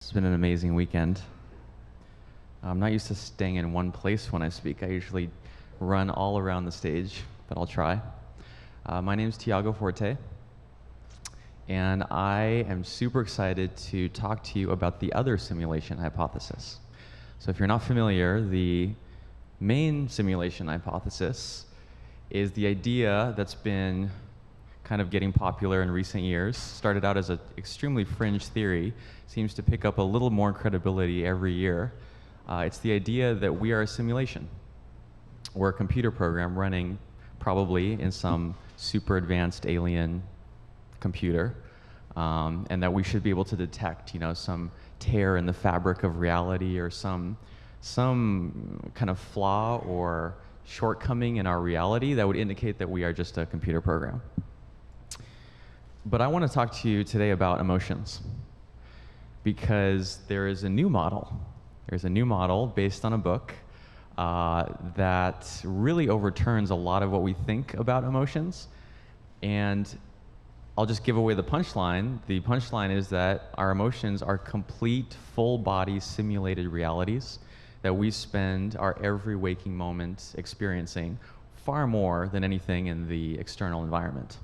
It's been an amazing weekend. I'm not used to staying in one place when I speak. I usually run all around the stage, but I'll try. My name is Tiago Forte, and I am super excited to talk to you about the other simulation hypothesis. So if you're not familiar, the main simulation hypothesis is the idea that's been kind of getting popular in recent years. Started out as an extremely fringe theory, seems to pick up a little more credibility every year. It's the idea that we are a simulation. We're a computer program running probably in some super advanced alien computer, and that we should be able to detect, some tear in the fabric of reality or some kind of flaw or shortcoming in our reality that would indicate that we are just a computer program. But I want to talk to you today about emotions, because there is a new model. There's a new model based on a book that really overturns a lot of what we think about emotions. And I'll just give away the punchline. The punchline is that our emotions are complete, full-body simulated realities that we spend our every waking moment experiencing far more than anything in the external environment.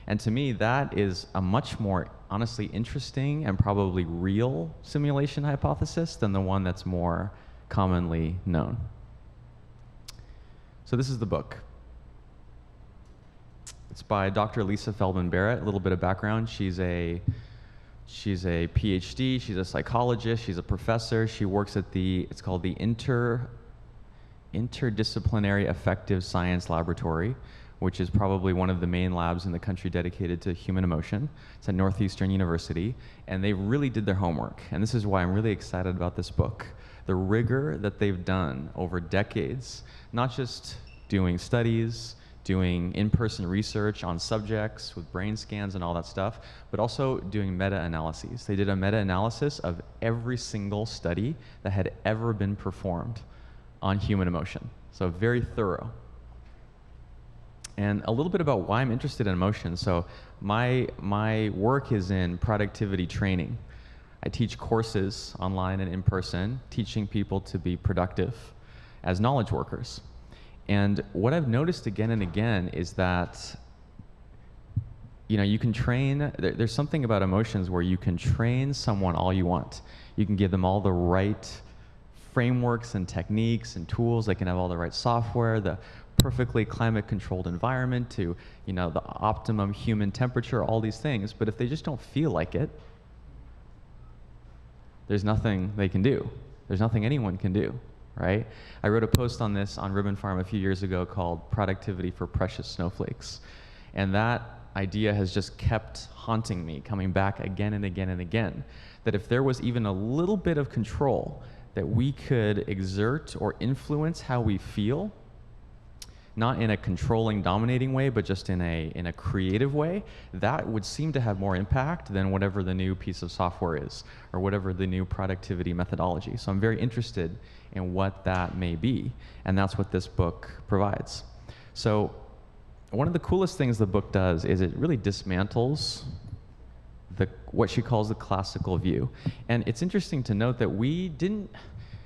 And to me, that is a much more honestly interesting and probably real simulation hypothesis than the one that's more commonly known. So this is the book. It's by Dr. Lisa Feldman Barrett. A little bit of background. She's a PhD, she's a psychologist, she's a professor. She works at it's called the Interdisciplinary Affective Science Laboratory, which is probably one of the main labs in the country dedicated to human emotion. It's at Northeastern University, and they really did their homework. And this is why I'm really excited about this book. The rigor that they've done over decades, not just doing studies, doing in-person research on subjects with brain scans and all that stuff, but also doing meta-analyses. They did a meta-analysis of every single study that had ever been performed on human emotion. So very thorough. And a little bit about why I'm interested in emotion. So my work is in productivity training. I teach courses online and in person, teaching people to be productive as knowledge workers. And what I've noticed again and again is that you can train, there's something about emotions where you can train someone all you want. You can give them all the right frameworks and techniques and tools. They can have all the right software, the perfectly climate-controlled environment to, the optimum human temperature, all these things. But if they just don't feel like it, there's nothing they can do. There's nothing anyone can do, right? I wrote a post on this on Ribbon Farm a few years ago called Productivity for Precious Snowflakes. And that idea has just kept haunting me, coming back again and again and again, that if there was even a little bit of control that we could exert or influence how we feel, not in a controlling, dominating way, but just in a creative way, that would seem to have more impact than whatever the new piece of software is, or whatever the new productivity methodology. So I'm very interested in what that may be, and that's what this book provides. So one of the coolest things the book does is it really dismantles what she calls the classical view. And it's interesting to note that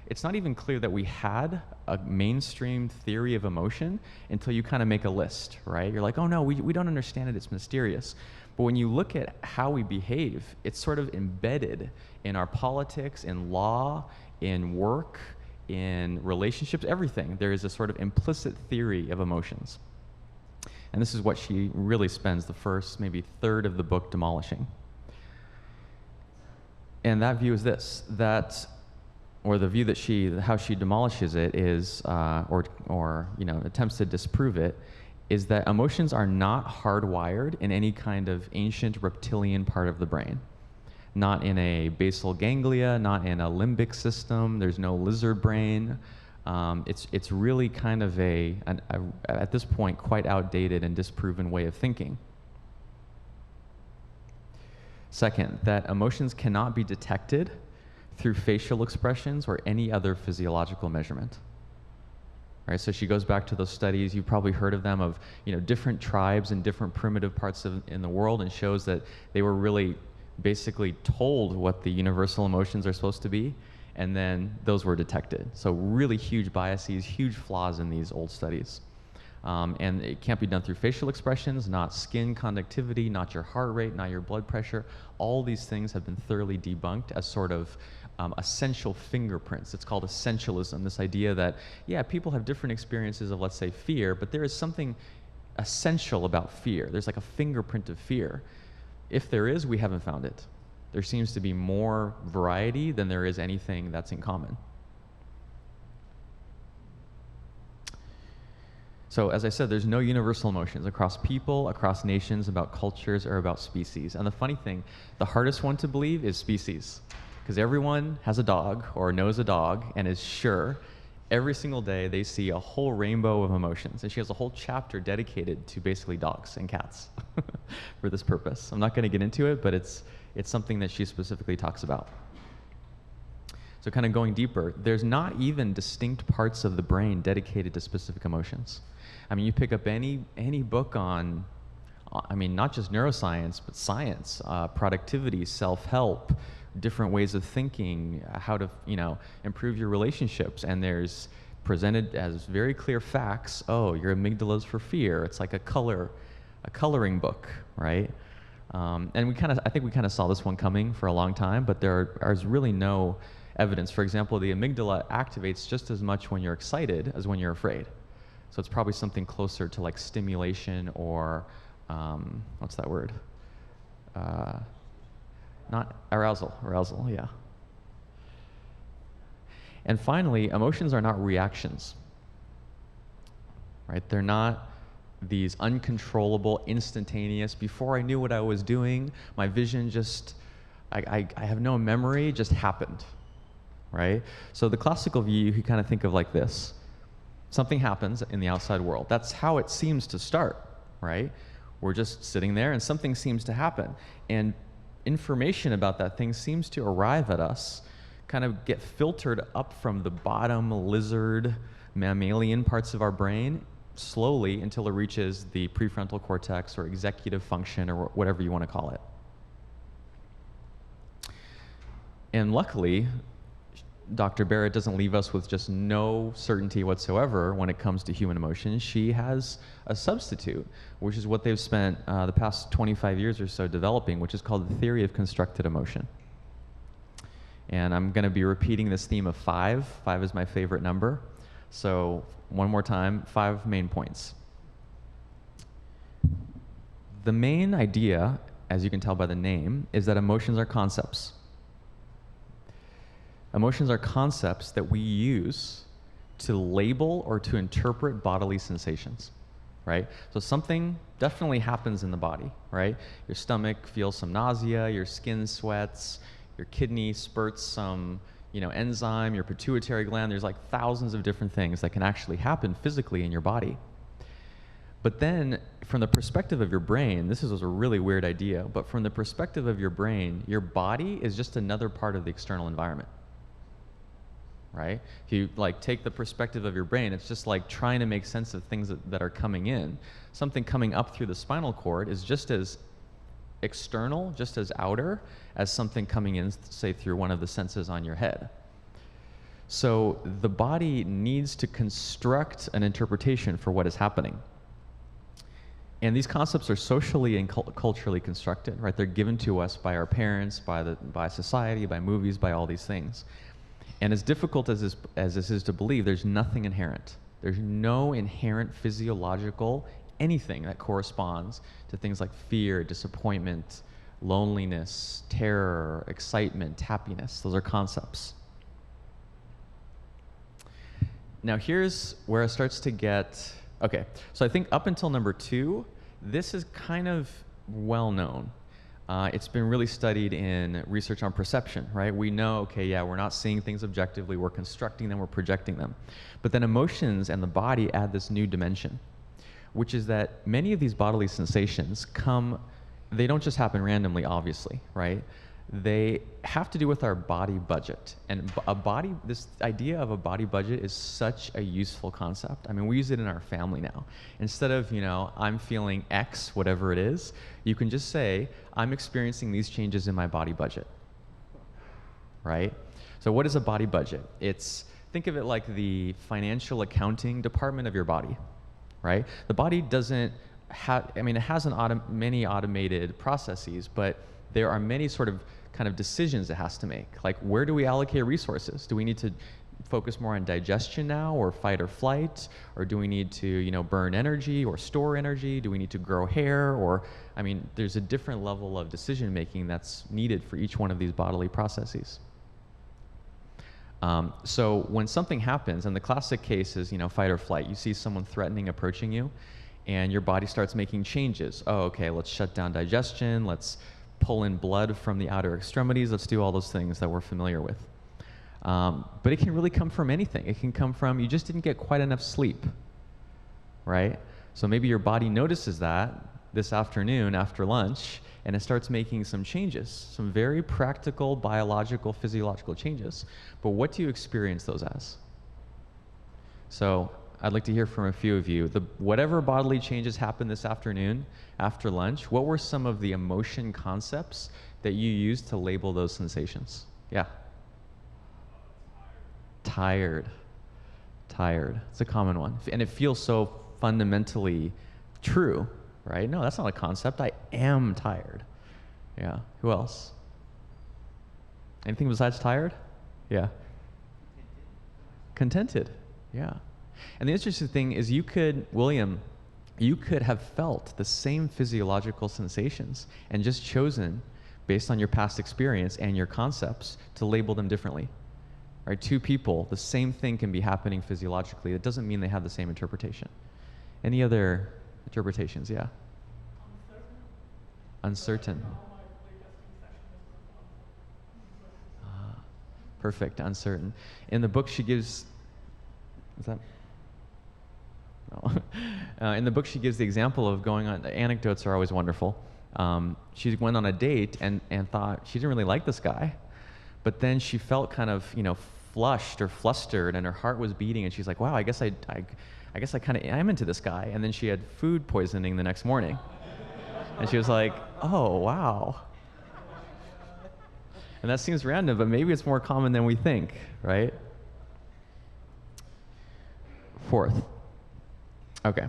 it's not even clear that we had a mainstream theory of emotion until you kind of make a list, right? You're like, oh no, we don't understand it, it's mysterious. But when you look at how we behave, it's sort of embedded in our politics, in law, in work, in relationships, everything. There is a sort of implicit theory of emotions. And this is what she really spends the first maybe third of the book demolishing. And that view is this, or the view that how she demolishes it is, or attempts to disprove it, is that emotions are not hardwired in any kind of ancient reptilian part of the brain. Not in a basal ganglia, not in a limbic system, there's no lizard brain. It's really kind of at this point, quite outdated and disproven way of thinking. Second, that emotions cannot be detected through facial expressions or any other physiological measurement. Right, so she goes back to those studies, you've probably heard of them, of different tribes in different primitive parts in the world, and shows that they were really basically told what the universal emotions are supposed to be, and then those were detected. So really huge biases, huge flaws in these old studies. And it can't be done through facial expressions, not skin conductivity, not your heart rate, not your blood pressure. All these things have been thoroughly debunked as sort of essential fingerprints. It's called essentialism, this idea that, yeah, people have different experiences of, let's say, fear, but there is something essential about fear. There's like a fingerprint of fear. If there is, we haven't found it. There seems to be more variety than there is anything that's in common. So as I said, there's no universal emotions across people, across nations, about cultures, or about species. And the funny thing, the hardest one to believe is species. Because everyone has a dog or knows a dog and is sure every single day they see a whole rainbow of emotions. And she has a whole chapter dedicated to basically dogs and cats for this purpose. I'm not going to get into it, but it's something that she specifically talks about. So kind of going deeper, there's not even distinct parts of the brain dedicated to specific emotions. I mean, you pick up any book on, I mean, not just neuroscience, but science, productivity, self-help, different ways of thinking, how to, improve your relationships, and there's presented as very clear facts. Oh, your amygdala's for fear. It's like a coloring book, right? And I think we kind of saw this one coming for a long time, but there's really no evidence. For example, the amygdala activates just as much when you're excited as when you're afraid. So it's probably something closer to like stimulation or, what's that word? Not arousal, yeah. And finally, emotions are not reactions, right? They're not these uncontrollable, instantaneous, before I knew what I was doing, my vision just, I have no memory, just happened, right? So the classical view, you kind of think of like this. Something happens in the outside world. That's how it seems to start, right? We're just sitting there and something seems to happen. And information about that thing seems to arrive at us, kind of get filtered up from the bottom lizard, mammalian parts of our brain slowly until it reaches the prefrontal cortex or executive function or whatever you want to call it. And luckily, Dr. Barrett doesn't leave us with just no certainty whatsoever when it comes to human emotions. She has a substitute, which is what they've spent the past 25 years or so developing, which is called the theory of constructed emotion. And I'm going to be repeating this theme of 5. 5 is my favorite number. So one more time, 5 main points. The main idea, as you can tell by the name, is that emotions are concepts. Emotions are concepts that we use to label or to interpret bodily sensations, right? So something definitely happens in the body, right? Your stomach feels some nausea, your skin sweats, your kidney spurts some, enzyme, your pituitary gland. There's like thousands of different things that can actually happen physically in your body. But then from the perspective of your brain, this is a really weird idea, but from the perspective of your brain, your body is just another part of the external environment. Right? If you take the perspective of your brain, it's just like trying to make sense of things that are coming in. Something coming up through the spinal cord is just as external, just as outer as something coming in, say, through one of the senses on your head. So the body needs to construct an interpretation for what is happening. And these concepts are socially and culturally constructed, right? They're given to us by our parents, by society, by movies, by all these things. And as difficult as this is to believe, there's nothing inherent. There's no inherent physiological anything that corresponds to things like fear, disappointment, loneliness, terror, excitement, happiness. Those are concepts. Now here's where it starts to get, okay, so I think up until number 2, this is kind of well known. It's been really studied in research on perception, right? We know, okay, yeah, we're not seeing things objectively, we're constructing them, we're projecting them. But then emotions and the body add this new dimension, which is that many of these bodily sensations they don't just happen randomly, obviously, right? They have to do with our body budget. And this idea of a body budget is such a useful concept. I mean, we use it in our family now. Instead of, I'm feeling X, whatever it is, you can just say, I'm experiencing these changes in my body budget, right? So what is a body budget? Think of it like the financial accounting department of your body, right? The body doesn't have, it has many automated processes, but there are many sort of kind of decisions it has to make. Like, where do we allocate resources? Do we need to focus more on digestion now, or fight or flight? Or do we need to, burn energy or store energy? Do we need to grow hair? Or, there's a different level of decision making that's needed for each one of these bodily processes. So when something happens, and the classic case is, fight or flight, you see someone threatening approaching you, and your body starts making changes. Oh, okay, let's shut down digestion, let's pull in blood from the outer extremities, let's do all those things that we're familiar with. But it can really come from anything. It can come from you just didn't get quite enough sleep, right? So maybe your body notices that this afternoon after lunch, and it starts making some changes, some very practical, biological, physiological changes. But what do you experience those as? So I'd like to hear from a few of you. Whatever bodily changes happened this afternoon after lunch, what were some of the emotion concepts that you used to label those sensations? Yeah. Tired. It's a common one. And it feels so fundamentally true, right? No, that's not a concept. I am tired. Yeah. Who else? Anything besides tired? Yeah. Contented. Yeah. And the interesting thing is William, you could have felt the same physiological sensations and just chosen, based on your past experience and your concepts, to label them differently. Right? Two people, the same thing can be happening physiologically. It doesn't mean they have the same interpretation. Any other interpretations? Yeah. Uncertain. Perfect. Uncertain. In the book, she gives. Is that? No. In the book, she gives the example of going on. Anecdotes are always wonderful. She went on a date and thought she didn't really like this guy, but then she felt kind of flushed or flustered, and her heart was beating, and she's like, "Wow, I guess I kind of am into this guy." And then she had food poisoning the next morning, and she was like, "Oh, wow." And that seems random, but maybe it's more common than we think, right? Fourth. Okay,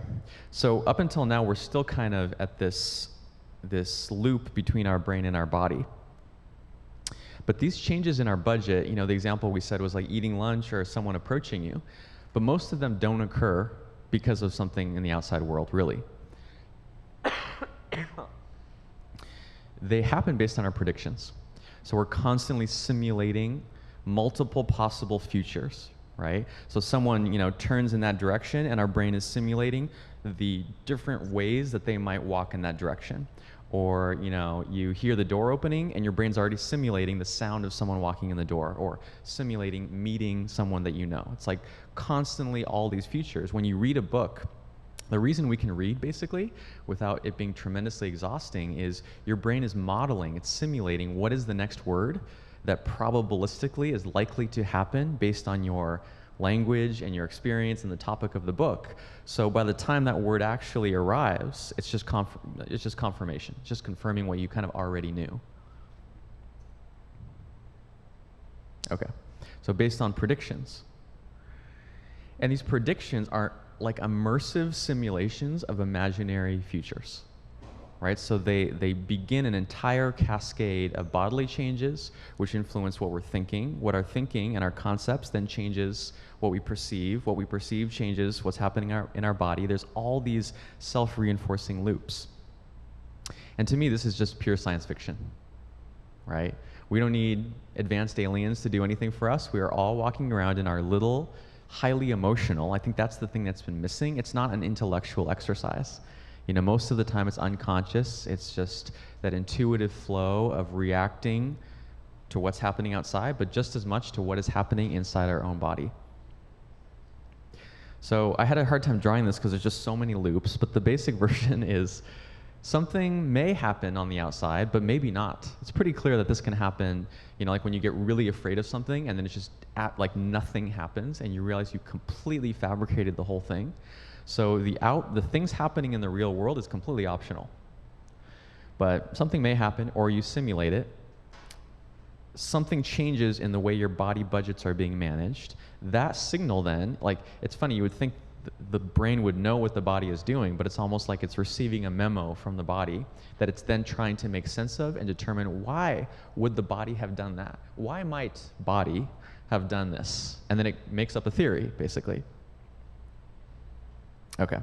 so up until now, we're still kind of at this loop between our brain and our body. But these changes in our budget, the example we said was like eating lunch or someone approaching you, but most of them don't occur because of something in the outside world, really. They happen based on our predictions. So we're constantly simulating multiple possible futures, right? So someone, turns in that direction, and our brain is simulating the different ways that they might walk in that direction. Or, you hear the door opening, and your brain's already simulating the sound of someone walking in the door, or simulating meeting someone that you know. It's like constantly all these futures. When you read a book, the reason we can read, basically, without it being tremendously exhausting, is your brain is modeling, it's simulating what is the next word that probabilistically is likely to happen based on your language and your experience and the topic of the book. So by the time that word actually arrives, it's just confirmation, it's just confirming what you kind of already knew. Okay, so based on predictions. And these predictions are like immersive simulations of imaginary futures, right? So they begin an entire cascade of bodily changes which influence what we're thinking. What our thinking and our concepts then changes what we perceive. What we perceive changes what's happening in our body. There's all these self-reinforcing loops. And to me, this is just pure science fiction, right? We don't need advanced aliens to do anything for us. We are all walking around in our little, highly emotional. I think that's the thing that's been missing. It's not an intellectual exercise. Most of the time it's unconscious. It's just that intuitive flow of reacting to what's happening outside, but just as much to what is happening inside our own body. So I had a hard time drawing this because there's just so many loops, but the basic version is Something may happen on the outside, but maybe not. It's pretty clear that this can happen, like when you get really afraid of something and then it's just like nothing happens and you realize you completely fabricated the whole thing. So the things happening in the real world is completely optional. But something may happen, or you simulate it. Something changes in the way your body budgets are being managed. That signal then, like, it's funny, you would think the brain would know what the body is doing, but it's almost like it's receiving a memo from the body that it's then trying to make sense of and determine, why would the body have done that? Why might body have done this? And then it makes up a theory, basically. Okay.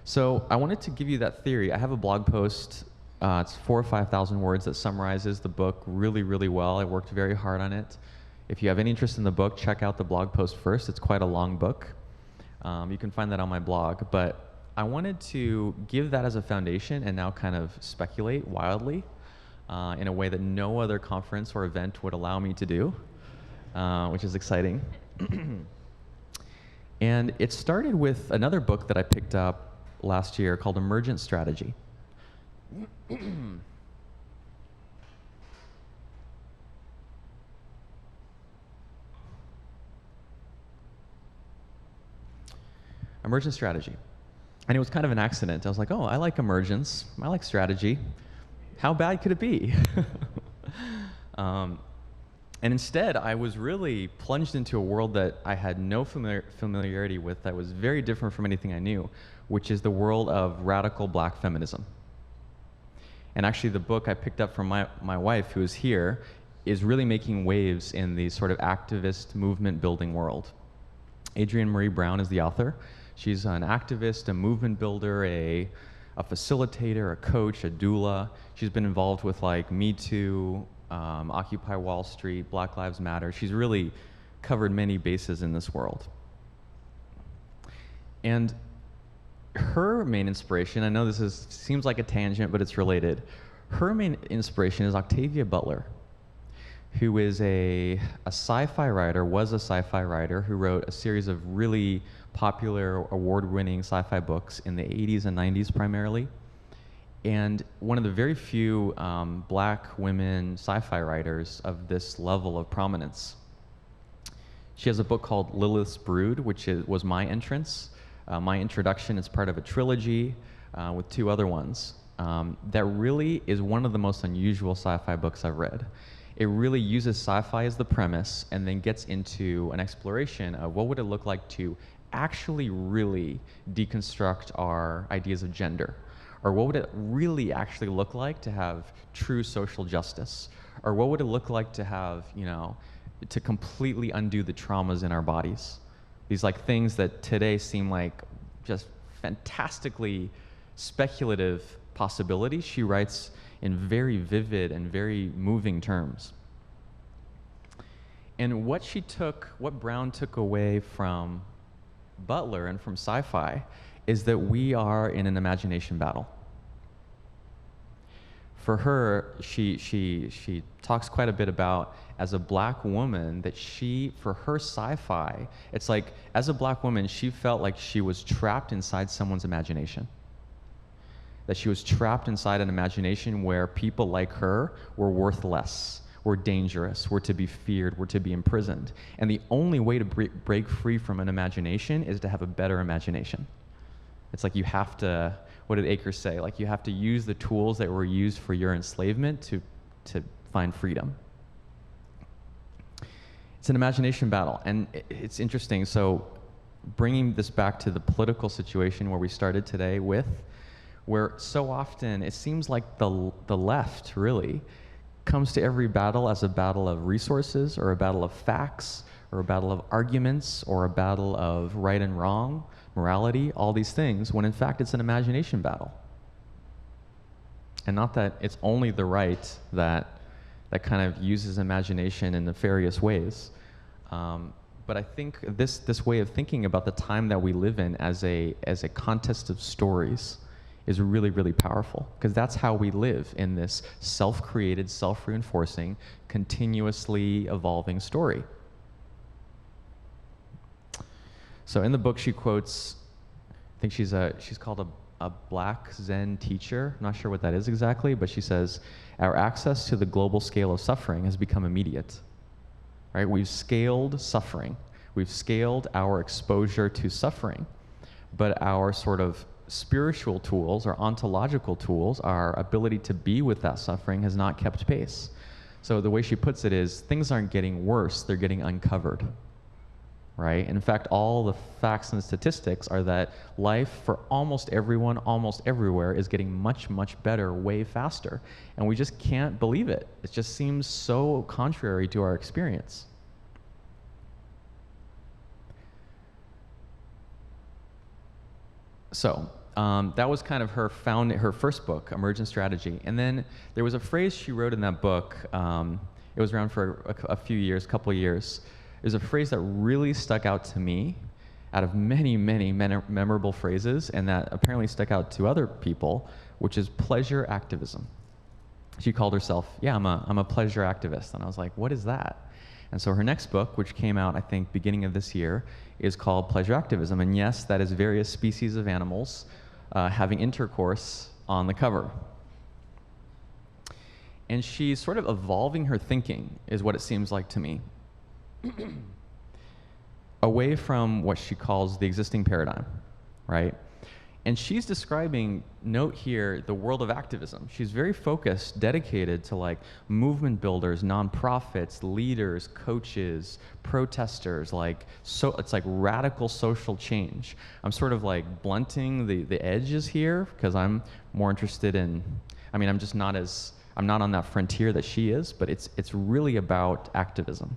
So I wanted to give you that theory. I have a blog post. It's 4,000 or 5,000 words that summarizes the book really, really well. I worked very hard on it. If you have any interest in the book, check out the blog post first. It's quite a long book. You can find that on my blog. But I wanted to give that as a foundation and now kind of speculate wildly in a way that no other conference or event would allow me to do, which is exciting. And it started with another book that I picked up last year called Emergent Strategy. Emergent Strategy. And it was kind of an accident. I was like, oh, I like emergence. I like strategy. How bad could it be? And instead, I was really plunged into a world that I had no familiarity with, that was very different from anything I knew, which is the world of radical black feminism. And actually, the book I picked up from my wife, who is here, is really making waves in the sort of activist movement building world. Adrienne Marie Brown is the author. She's an activist, a movement builder, a facilitator, a coach, a doula. She's been involved with like Me Too, Occupy Wall Street, Black Lives Matter. She's really covered many bases in this world. And her main inspiration, I know this seems like a tangent, but it's related. Her main inspiration is Octavia Butler, who is a sci-fi writer, was a sci-fi writer who wrote a series of really popular, award-winning sci-fi books in the 80s and 90s primarily. And one of the very few black women sci-fi writers of this level of prominence. She has a book called Lilith's Brood, which was my entrance. My introduction is part of a trilogy with two other ones. That really is one of the most unusual sci-fi books I've read. It really uses sci-fi as the premise and then gets into an exploration of what would it look like to actually really deconstruct our ideas of gender. Or what would it really actually look like to have true social justice? Or what would it look like to have, to completely undo the traumas in our bodies? These like things that today seem like just fantastically speculative possibilities, she writes in very vivid and very moving terms. And what Brown took away from Butler and from sci-fi is that we are in an imagination battle. For her, she talks quite a bit about, as a black woman, that for her sci-fi, it's like, as a black woman, she felt like she was trapped inside someone's imagination. That she was trapped inside an imagination where people like her were worth less, were dangerous, were to be feared, were to be imprisoned. And the only way to break free from an imagination is to have a better imagination. It's like you have to, what did Akers say? Like you have to use the tools that were used for your enslavement to find freedom. It's an imagination battle, and it's interesting. So bringing this back to the political situation where we started today with, where so often it seems like the left really comes to every battle as a battle of resources, or a battle of facts, or a battle of arguments, or a battle of right and wrong, morality, all these things, when in fact it's an imagination battle. And not that it's only the right that kind of uses imagination in nefarious ways. But I think this way of thinking about the time that we live in as a contest of stories is really, really powerful, because that's how we live in this self-created, self-reinforcing, continuously evolving story. So in the book she quotes, I think she's called a black Zen teacher. I'm not sure what that is exactly, but she says, our access to the global scale of suffering has become immediate. Right? We've scaled suffering. We've scaled our exposure to suffering, but our sort of spiritual tools, our ontological tools, our ability to be with that suffering has not kept pace. So the way she puts it is, things aren't getting worse, they're getting uncovered. Right? In fact, all the facts and statistics are that life for almost everyone, almost everywhere, is getting much, much better way faster. And we just can't believe it. It just seems so contrary to our experience. So that was kind of her first book, Emergent Strategy. And then there was a phrase she wrote in that book. It was around for a few years, couple of years. There's a phrase that really stuck out to me out of many, many memorable phrases, and that apparently stuck out to other people, which is pleasure activism. She called herself, yeah, I'm a pleasure activist. And I was like, what is that? And so her next book, which came out, I think, beginning of this year, is called Pleasure Activism. And yes, that is various species of animals having intercourse on the cover. And she's sort of evolving her thinking, is what it seems like to me, away from what she calls the existing paradigm, right? And she's describing, note here, the world of activism. She's very focused, dedicated to like movement builders, nonprofits, leaders, coaches, protesters, it's like radical social change. I'm sort of like blunting the edges here because I'm more interested in, I'm not on that frontier that she is, but it's really about activism.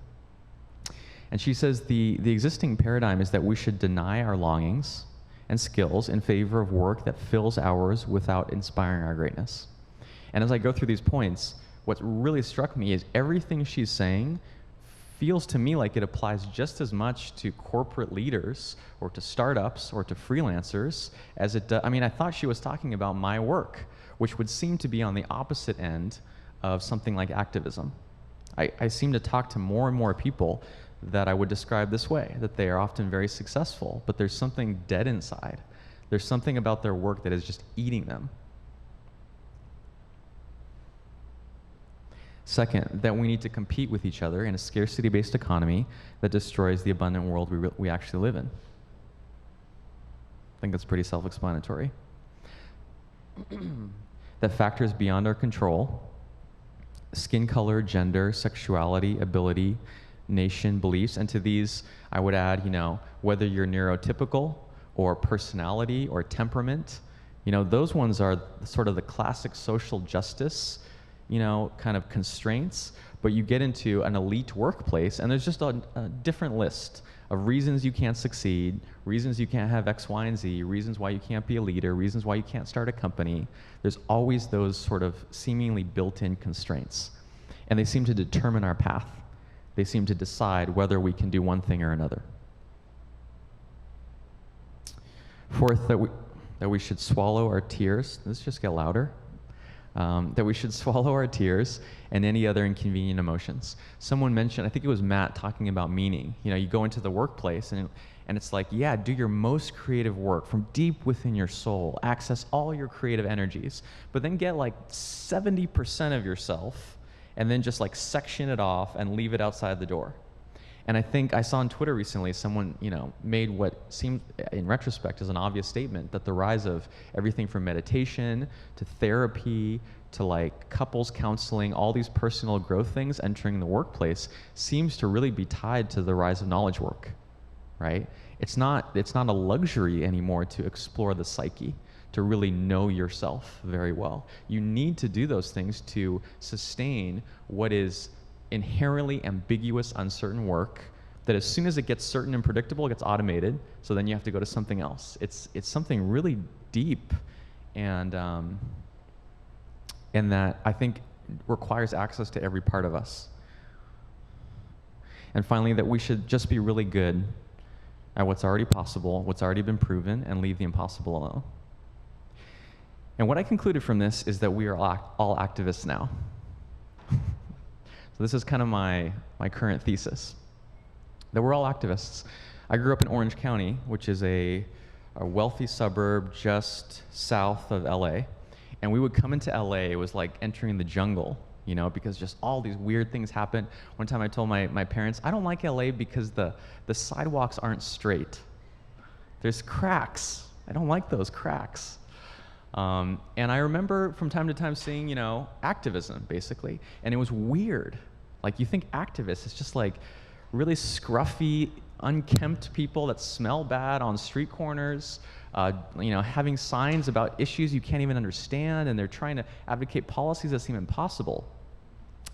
And she says the existing paradigm is that we should deny our longings and skills in favor of work that fills ours without inspiring our greatness. And as I go through these points, what really struck me is everything she's saying feels to me like it applies just as much to corporate leaders or to startups or to freelancers as it does. I mean, I thought she was talking about my work, which would seem to be on the opposite end of something like activism. I seem to talk to more and more people that I would describe this way, that they are often very successful, but there's something dead inside. There's something about their work that is just eating them. Second, that we need to compete with each other in a scarcity-based economy that destroys the abundant world we actually live in. I think that's pretty self-explanatory. That factors beyond our control, skin color, gender, sexuality, ability, nation, beliefs, and to these I would add, whether you're neurotypical or personality or temperament, those ones are sort of the classic social justice, kind of constraints, but you get into an elite workplace and there's just a different list of reasons you can't succeed, reasons you can't have X, Y, and Z, reasons why you can't be a leader, reasons why you can't start a company. There's always those sort of seemingly built-in constraints, and they seem to determine our path. They seem to decide whether we can do one thing or another. Fourth, that we should swallow our tears. Let's just get louder. That we should swallow our tears and any other inconvenient emotions. Someone mentioned, I think it was Matt, talking about meaning. You go into the workplace and it's like, yeah, do your most creative work from deep within your soul, access all your creative energies, but then get like 70% of yourself and then just like section it off and leave it outside the door. And I think I saw on Twitter recently someone, made what seemed in retrospect as an obvious statement, that the rise of everything from meditation to therapy to like couples counseling, all these personal growth things entering the workplace seems to really be tied to the rise of knowledge work, right? It's not a luxury anymore to explore the psyche, to really know yourself very well. You need to do those things to sustain what is inherently ambiguous, uncertain work that as soon as it gets certain and predictable, it gets automated, so then you have to go to something else. It's something really deep and that I think requires access to every part of us. And finally, that we should just be really good at what's already possible, what's already been proven, and leave the impossible alone. And what I concluded from this is that we are all activists now. So this is kind of my current thesis, that we're all activists. I grew up in Orange County, which is a a wealthy suburb just south of LA. And we would come into LA, it was like entering the jungle, you know, because just all these weird things happen. One time I told my parents, I don't like LA because the sidewalks aren't straight. There's cracks. I don't like those cracks. And I remember from time to time seeing, you know, activism, basically. And it was weird. Like, you think activists, it's just like really scruffy, unkempt people that smell bad on street corners, you know, having signs about issues you can't even understand, and they're trying to advocate policies that seem impossible.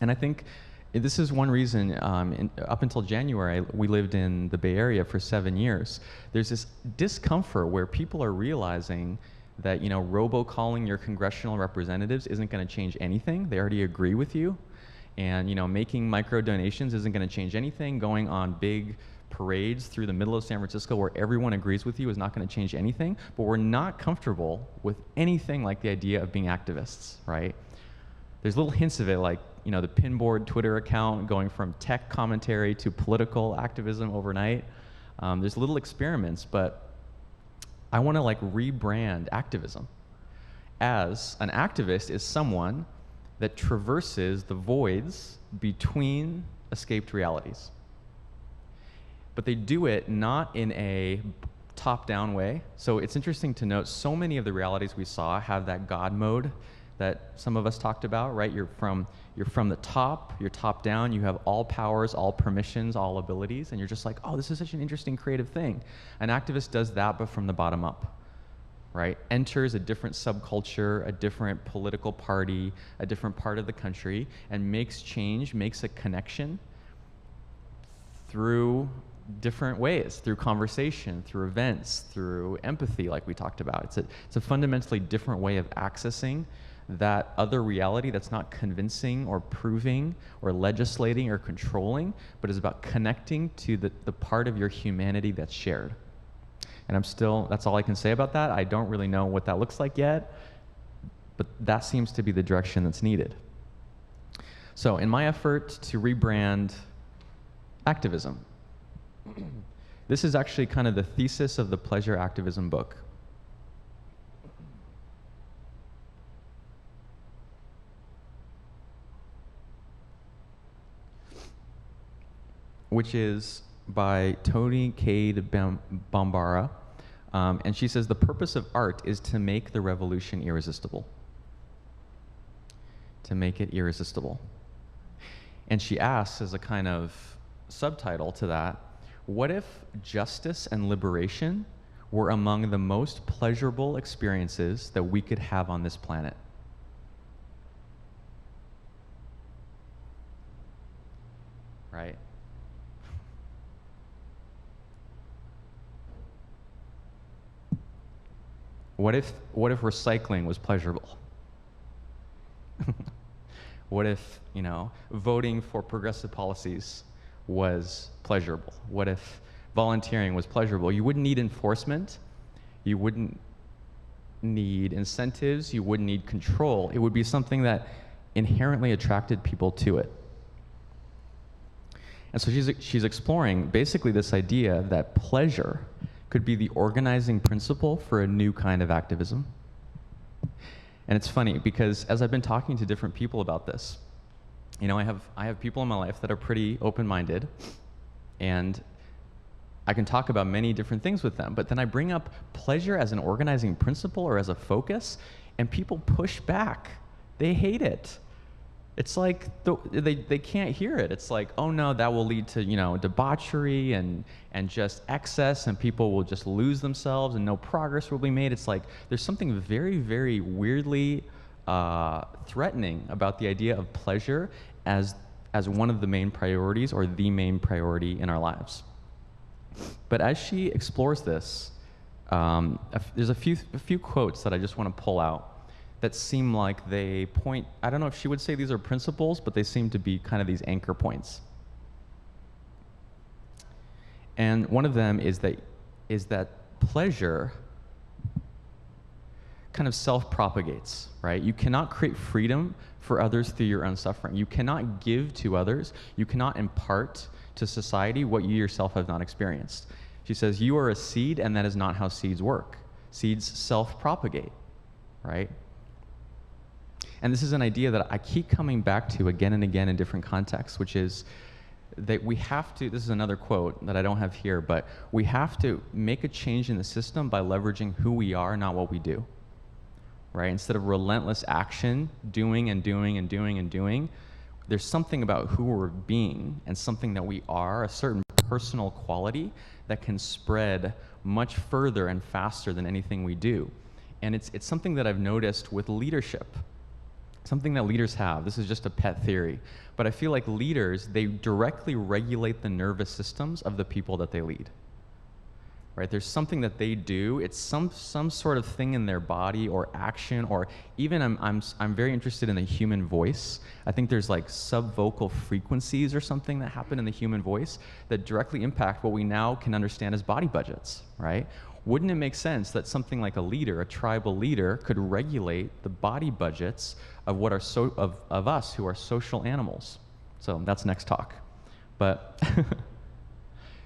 And I think this is one reason, up until January, we lived in the Bay Area for 7 years. There's this discomfort where people are realizing that, you know, robocalling your congressional representatives isn't going to change anything. They already agree with you. And, you know, making micro donations isn't going to change anything. Going on big parades through the middle of San Francisco where everyone agrees with you is not going to change anything. But we're not comfortable with anything like the idea of being activists, right? There's little hints of it, like, you know, the Pinboard Twitter account going from tech commentary to political activism overnight. There's little experiments, but I want to like rebrand activism as an activist is someone that traverses the voids between escaped realities. But they do it not in a top-down way. So it's interesting to note so many of the realities we saw have that God mode that some of us talked about, right? You're from the top, you're top down, you have all powers, all permissions, all abilities, and you're just like, oh, this is such an interesting creative thing. An activist does that, but from the bottom up. Right? Enters a different subculture, a different political party, a different part of the country, and makes change, makes a connection through different ways, through conversation, through events, through empathy, like we talked about. It's a fundamentally different way of accessing that other reality that's not convincing or proving or legislating or controlling, but is about connecting to the part of your humanity that's shared. And that's all I can say about that. I don't really know what that looks like yet, but that seems to be the direction that's needed. So in my effort to rebrand activism, this is actually kind of the thesis of the Pleasure Activism book. Which is by Toni Cade Bambara. And she says, the purpose of art is to make the revolution irresistible. To make it irresistible. And she asks, as a kind of subtitle to that, what if justice and liberation were among the most pleasurable experiences that we could have on this planet? Right? What if recycling was pleasurable? What if, you know, voting for progressive policies was pleasurable? What if volunteering was pleasurable? You wouldn't need enforcement. You wouldn't need incentives. You wouldn't need control. It would be something that inherently attracted people to it. And so she's exploring basically this idea that pleasure could be the organizing principle for a new kind of activism. And it's funny because as I've been talking to different people about this, you know, I have people in my life that are pretty open-minded, and I can talk about many different things with them, but then I bring up pleasure as an organizing principle or as a focus, and people push back. They hate it. It's like they can't hear it. It's like, oh no, that will lead to, you know, debauchery and just excess, and people will just lose themselves and no progress will be made. It's like there's something very, very weirdly threatening about the idea of pleasure as one of the main priorities or the main priority in our lives. But as she explores this, there's a few quotes that I just want to pull out that seem like they point, I don't know if she would say these are principles, but they seem to be kind of these anchor points. And one of them is that pleasure kind of self-propagates, right? You cannot create freedom for others through your own suffering. You cannot give to others. You cannot impart to society what you yourself have not experienced. She says, you are a seed, and that is not how seeds work. Seeds self-propagate, right? And this is an idea that I keep coming back to again and again in different contexts, which is that we have to, this is another quote that I don't have here, but we have to make a change in the system by leveraging who we are, not what we do, right? Instead of relentless action, doing and doing and doing and doing, there's something about who we're being and something that we are, a certain personal quality that can spread much further and faster than anything we do. And it's something that I've noticed with leadership. Something that leaders have. This is just a pet theory. But I feel like leaders, they directly regulate the nervous systems of the people that they lead. Right? There's something that they do. It's some sort of thing in their body or action, or even I'm very interested in the human voice. I think there's like subvocal frequencies or something that happen in the human voice that directly impact what we now can understand as body budgets, right? Wouldn't it make sense that something like a leader, a tribal leader, could regulate the body budgets of what are of us who are social animals? So that's next talk. But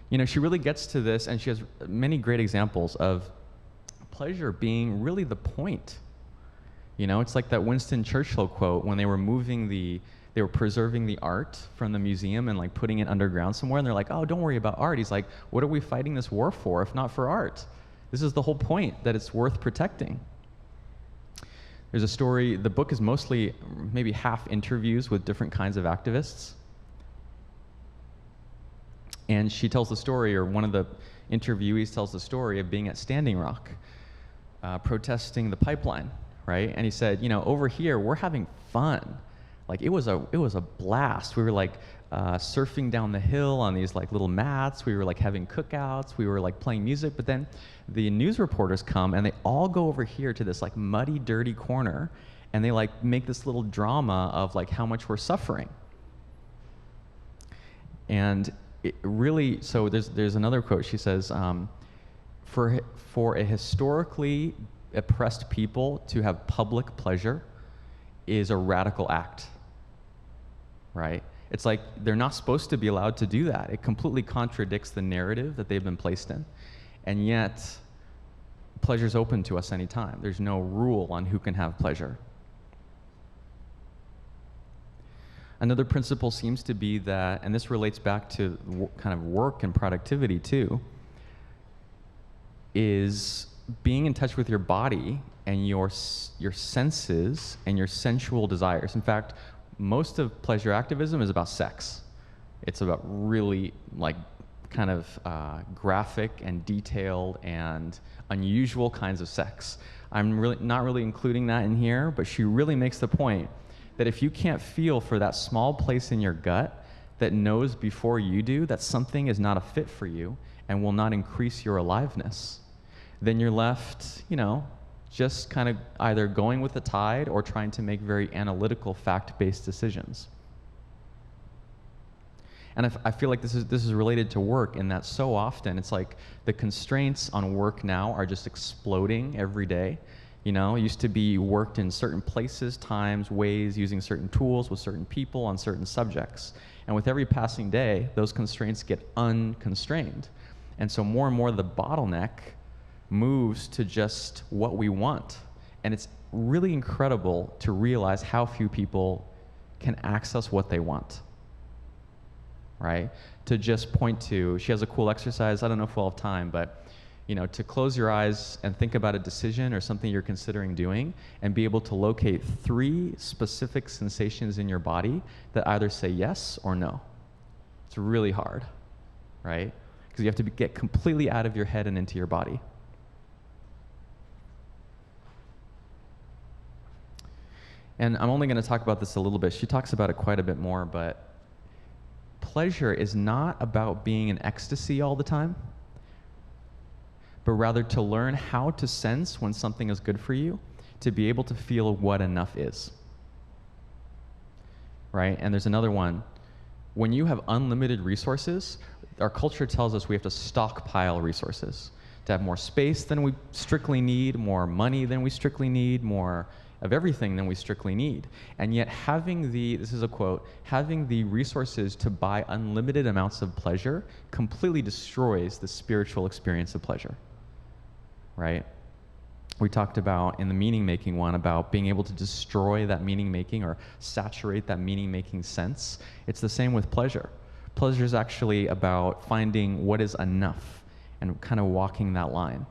you know, she really gets to this, and she has many great examples of pleasure being really the point. You know, it's like that Winston Churchill quote when they were they were preserving the art from the museum and like putting it underground somewhere, and they're like, oh, don't worry about art. He's like, what are we fighting this war for if not for art? This is the whole point, that it's worth protecting. There's a story, the book is mostly maybe half interviews with different kinds of activists. And she tells the story, or one of the interviewees tells the story of being at Standing Rock, protesting the pipeline, right? And he said, you know, over here, we're having fun. Like, it was a blast. We were like surfing down the hill on these like little mats. We were like having cookouts. We were like playing music. But then the news reporters come and they all go over here to this like muddy, dirty corner, and they like make this little drama of like how much we're suffering. And it really, so there's another quote. She says, for a historically oppressed people to have public pleasure is a radical act, right? It's like they're not supposed to be allowed to do that. It completely contradicts the narrative that they've been placed in. And yet, pleasure's open to us anytime. There's no rule on who can have pleasure. Another principle seems to be that, and this relates back to kind of work and productivity too, is being in touch with your body and your senses and your sensual desires. In fact, most of pleasure activism is about sex. It's about really like kind of graphic and detailed and unusual kinds of sex. I'm really not really including that in here, but she really makes the point that if you can't feel for that small place in your gut that knows before you do that something is not a fit for you and will not increase your aliveness, then you're left, you know, just kind of either going with the tide or trying to make very analytical, fact-based decisions. And I feel like this is related to work in that so often it's like the constraints on work now are just exploding every day. You know, it used to be you worked in certain places, times, ways, using certain tools with certain people on certain subjects. And with every passing day, those constraints get unconstrained. And so more and more the bottleneck moves to just what we want. And it's really incredible to realize how few people can access what they want, right? To just point to, she has a cool exercise, I don't know if we'll have time, but you know, to close your eyes and think about a decision or something you're considering doing and be able to locate 3 specific sensations in your body that either say yes or no. It's really hard, right? Because you have to get completely out of your head and into your body. And I'm only going to talk about this a little bit. She talks about it quite a bit more, but pleasure is not about being in ecstasy all the time, but rather to learn how to sense when something is good for you, to be able to feel what enough is, right? And there's another one. When you have unlimited resources, our culture tells us we have to stockpile resources, to have more space than we strictly need, more money than we strictly need, more of everything than we strictly need. And yet having the, this is a quote, having the resources to buy unlimited amounts of pleasure completely destroys the spiritual experience of pleasure, right? We talked about in the meaning making one about being able to destroy that meaning making or saturate that meaning making sense. It's the same with pleasure. Pleasure is actually about finding what is enough and kind of walking that line.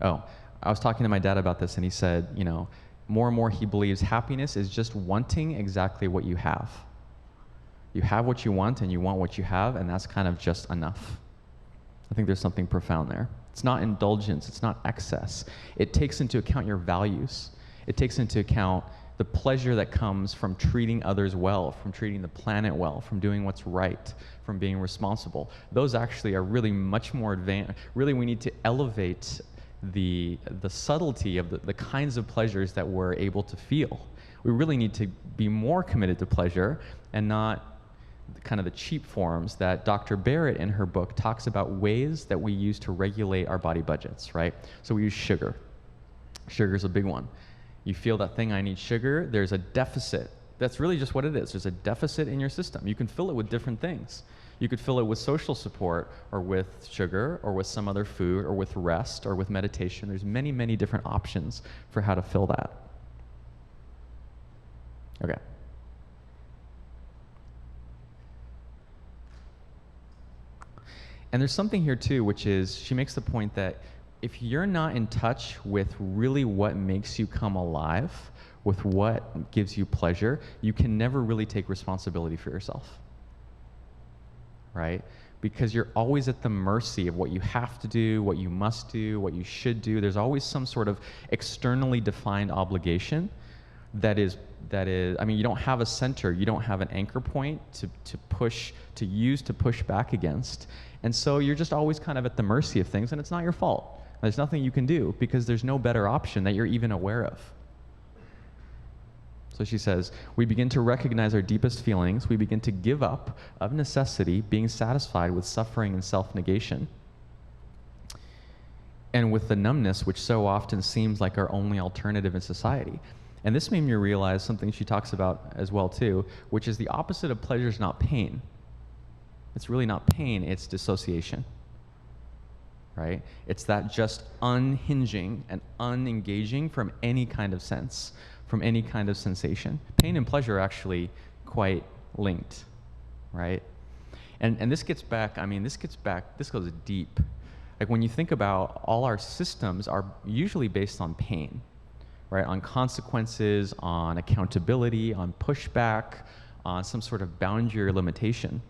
Oh, I was talking to my dad about this and he said, you know, more and more he believes happiness is just wanting exactly what you have. You have what you want and you want what you have, and that's kind of just enough. I think there's something profound there. It's not indulgence, it's not excess. It takes into account your values. It takes into account the pleasure that comes from treating others well, from treating the planet well, from doing what's right, from being responsible. Those actually are really much more advanced. Really, we need to elevate the subtlety of the kinds of pleasures that we're able to feel. We really need to be more committed to pleasure and not kind of the cheap forms that Dr. Barrett in her book talks about ways that we use to regulate our body budgets, right? So we use sugar. Sugar is a big one. You feel that thing, I need sugar, there's a deficit. That's really just what it is. There's a deficit in your system. You can fill it with different things. You could fill it with social support or with sugar or with some other food or with rest or with meditation. There's many, many different options for how to fill that. Okay. And there's something here too, which is she makes the point that if you're not in touch with really what makes you come alive, with what gives you pleasure, you can never really take responsibility for yourself, right? Because you're always at the mercy of what you have to do, what you must do, what you should do. There's always some sort of externally defined obligation that is, I mean, you don't have a center, you don't have an anchor point to use to push back against. And so you're just always kind of at the mercy of things, and it's not your fault. There's nothing you can do because there's no better option that you're even aware of. So she says, we begin to recognize our deepest feelings. We begin to give up, of necessity, being satisfied with suffering and self-negation, and with the numbness which so often seems like our only alternative in society. And this made me realize something she talks about as well too, which is the opposite of pleasure is not pain. It's really not pain, it's dissociation, right? It's that just unhinging and unengaging from any kind of sense, from any kind of sensation. Pain and pleasure are actually quite linked, right? And this gets back, I mean, this goes deep. Like when you think about all our systems are usually based on pain, right? On consequences, on accountability, on pushback, on some sort of boundary or limitation.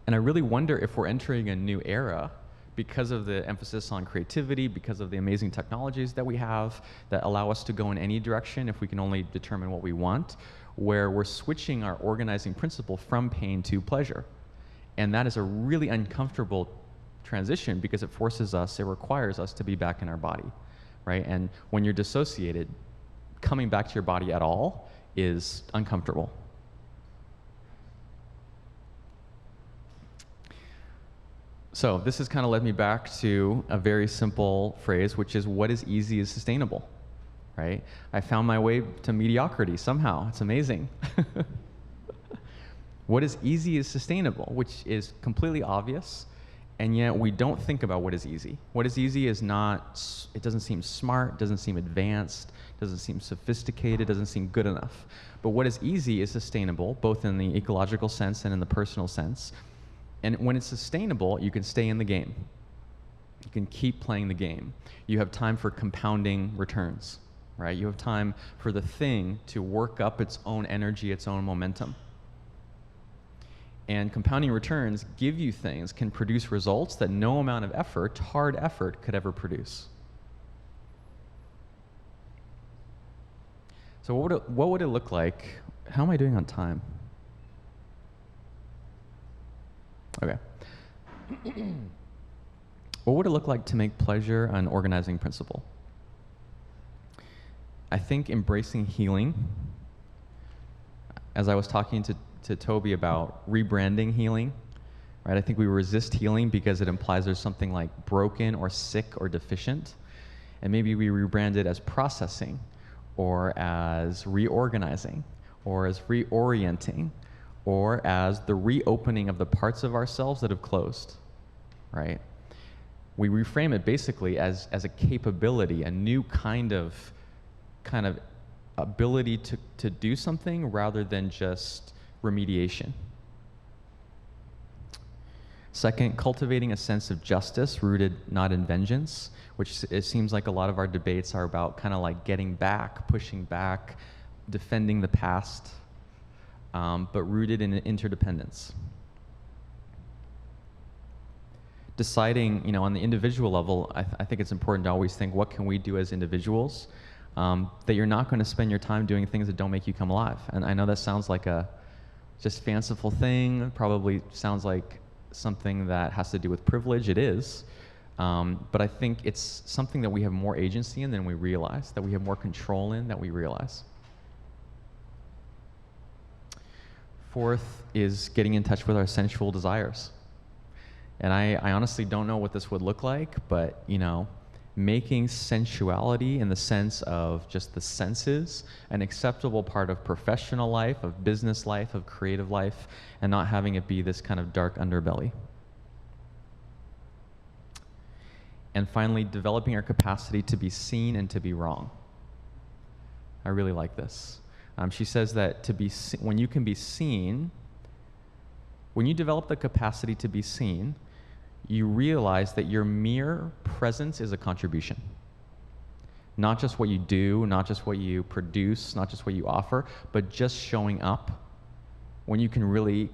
And I really wonder if we're entering a new era because of the emphasis on creativity, because of the amazing technologies that we have that allow us to go in any direction if we can only determine what we want, where we're switching our organizing principle from pain to pleasure. And that is a really uncomfortable transition because it requires us to be back in our body, right? And when you're dissociated, coming back to your body at all is uncomfortable. So this has kind of led me back to a very simple phrase, which is what is easy is sustainable, right? I found my way to mediocrity somehow. It's amazing. What is easy is sustainable, which is completely obvious, and yet we don't think about what is easy. What is easy is not, it doesn't seem smart, doesn't seem advanced, doesn't seem sophisticated, doesn't seem good enough. But what is easy is sustainable, both in the ecological sense and in the personal sense. And when it's sustainable, you can stay in the game. You can keep playing the game. You have time for compounding returns, right? You have time for the thing to work up its own energy, its own momentum. And compounding returns give you things, can produce results that no amount of effort, hard effort, could ever produce. So what would it look like? How am I doing on time? Okay. What would it look like to make pleasure an organizing principle? I think embracing healing, as I was talking to Toby about rebranding healing, right? I think we resist healing because it implies there's something like broken or sick or deficient. And maybe we rebrand it as processing, or as reorganizing, or as reorienting, or as the reopening of the parts of ourselves that have closed, right? We reframe it basically as a capability, a new kind of ability to do something rather than just remediation. Second, cultivating a sense of justice rooted not in vengeance, which it seems like a lot of our debates are about kind of like getting back, pushing back, defending the past, but rooted in interdependence. Deciding, on the individual level, I think it's important to always think, what can we do as individuals that you're not going to spend your time doing things that don't make you come alive. And I know that sounds like a just fanciful thing, probably sounds like something that has to do with privilege. It is. But I think it's something that we have more agency in than we realize, that we have more control in than we realize. Fourth is getting in touch with our sensual desires. And I honestly don't know what this would look like, but making sensuality in the sense of just the senses an acceptable part of professional life, of business life, of creative life, and not having it be this kind of dark underbelly. And finally, developing our capacity to be seen and to be wrong. I really like this. She says that when you can be seen, when you develop the capacity to be seen, you realize that your mere presence is a contribution. Not just what you do, not just what you produce, not just what you offer, but just showing up. When you can really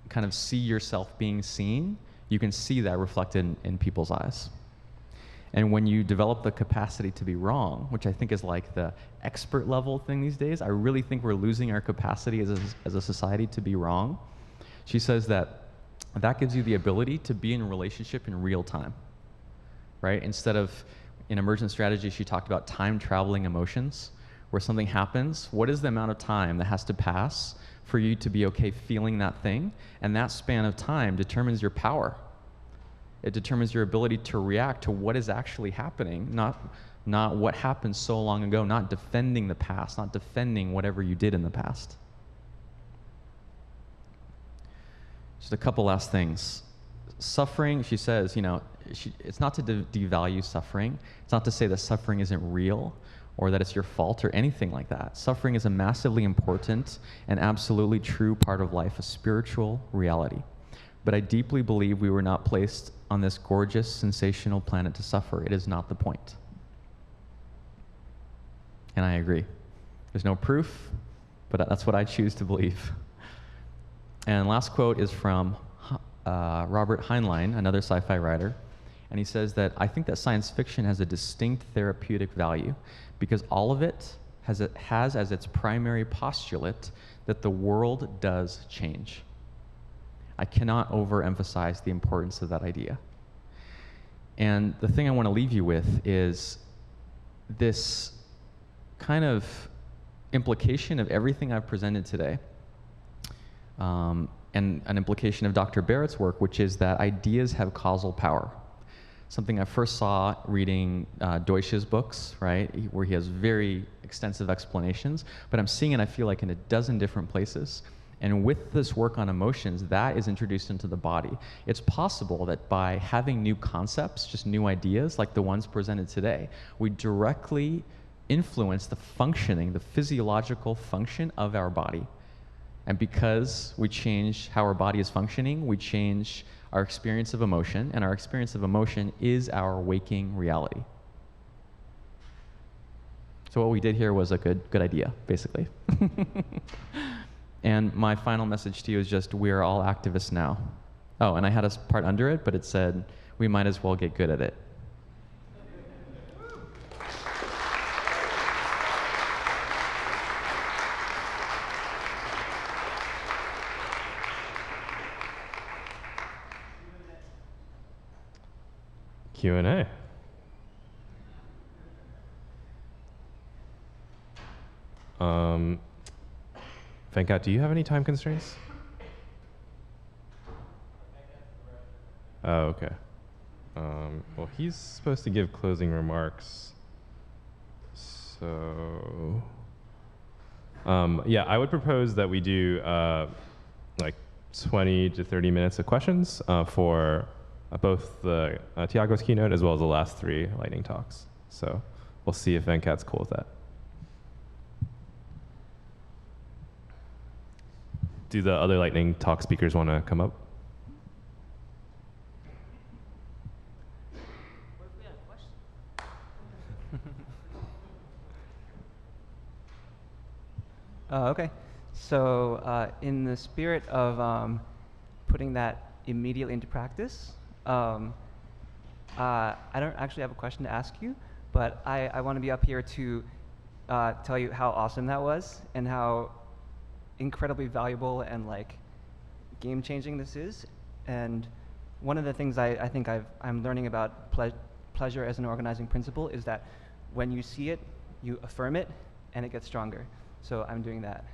kind of see yourself being seen, you can see that reflected in people's eyes. And when you develop the capacity to be wrong, which I think is like the expert level thing these days, I really think we're losing our capacity as a society to be wrong. She says that gives you the ability to be in a relationship in real time, right? Instead of, in Emergent Strategy, she talked about time traveling emotions, where something happens, what is the amount of time that has to pass for you to be okay feeling that thing? And that span of time determines your power. It determines your ability to react to what is actually happening, not what happened so long ago, not defending the past, not defending whatever you did in the past. Just a couple last things. Suffering, she says, it's not to devalue suffering. It's not to say that suffering isn't real or that it's your fault or anything like that. Suffering is a massively important and absolutely true part of life, a spiritual reality. But I deeply believe we were not placed on this gorgeous, sensational planet to suffer. It is not the point. And I agree. There's no proof, but that's what I choose to believe. And last quote is from Robert Heinlein, another sci-fi writer. And he says that, I think that science fiction has a distinct therapeutic value because all of it has as its primary postulate that the world does change. I cannot overemphasize the importance of that idea. And the thing I want to leave you with is this kind of implication of everything I've presented today. And an implication of Dr. Barrett's work, which is that ideas have causal power. Something I first saw reading Deutsch's books, right, where he has very extensive explanations, but I'm seeing it, I feel like, in a dozen different places. And with this work on emotions, that is introduced into the body. It's possible that by having new concepts, just new ideas, like the ones presented today, we directly influence the functioning, the physiological function of our body. And because we change how our body is functioning, we change our experience of emotion, and our experience of emotion is our waking reality. So what we did here was a good idea, basically. And my final message to you is just, we are all activists now. Oh, and I had a part under it, but it said, we might as well get good at it. Q&A. Venkat, do you have any time constraints? Oh, okay. Well, he's supposed to give closing remarks. So, yeah, I would propose that we do like 20 to 30 minutes of questions for both the Tiago's keynote as well as the last 3 lightning talks. So we'll see if Venkat's cool with that. Do the other lightning talk speakers want to come up? What if we had a question? Okay. So in the spirit of putting that immediately into practice, I don't actually have a question to ask you, but I want to be up here to tell you how awesome that was and how incredibly valuable and like game-changing this is. And one of the things I think I'm learning about pleasure as an organizing principle is that when you see it, you affirm it, and it gets stronger. So I'm doing that.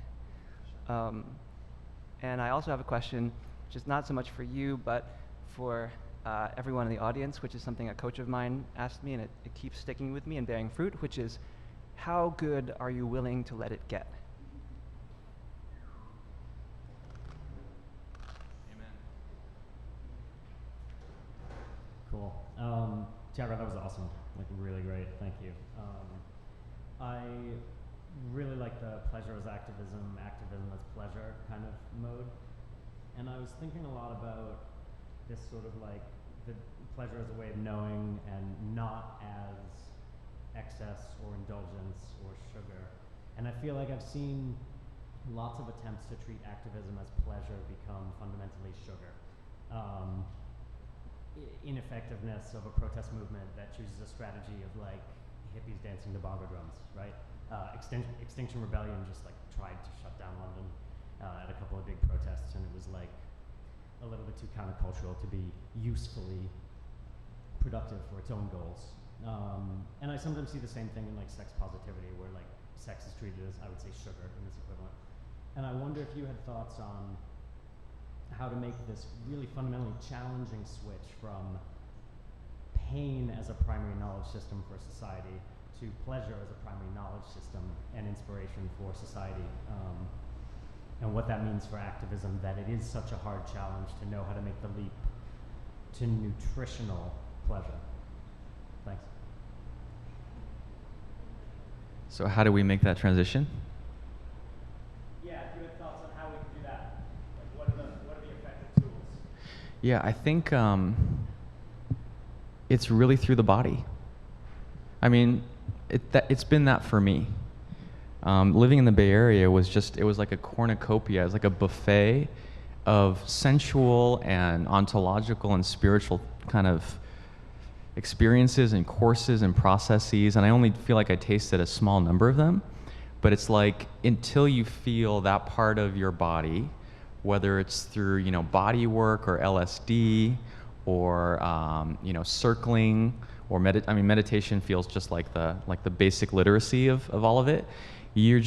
And I also have a question, which is not so much for you, but for everyone in the audience, which is something a coach of mine asked me, and it keeps sticking with me and bearing fruit, which is, how good are you willing to let it get? Cool. Tiago, that was awesome. Like, really great. Thank you. I really like the pleasure as activism, activism as pleasure kind of mode. And I was thinking a lot about this sort of like the pleasure as a way of knowing and not as excess or indulgence or sugar. And I feel like I've seen lots of attempts to treat activism as pleasure become fundamentally sugar. Ineffectiveness of a protest movement that chooses a strategy of like hippies dancing to bongo drums, right? Extinction Rebellion just like tried to shut down London at a couple of big protests, and it was like a little bit too countercultural to be usefully productive for its own goals. And I sometimes see the same thing in like sex positivity, where like sex is treated as, I would say, sugar in this equivalent. And I wonder if you had thoughts on how to make this really fundamentally challenging switch from pain as a primary knowledge system for society to pleasure as a primary knowledge system and inspiration for society, and what that means for activism, that it is such a hard challenge to know how to make the leap to nutritional pleasure. Thanks. So how do we make that transition? Yeah, I think it's really through the body. I mean, it's been that for me. Living in the Bay Area was just, it was like a cornucopia, it was like a buffet of sensual and ontological and spiritual kind of experiences and courses and processes, and I only feel like I tasted a small number of them, but it's like until you feel that part of your body, whether it's through, you know, body work or LSD or, you know, circling or meditation feels just like the basic literacy of all of it. You're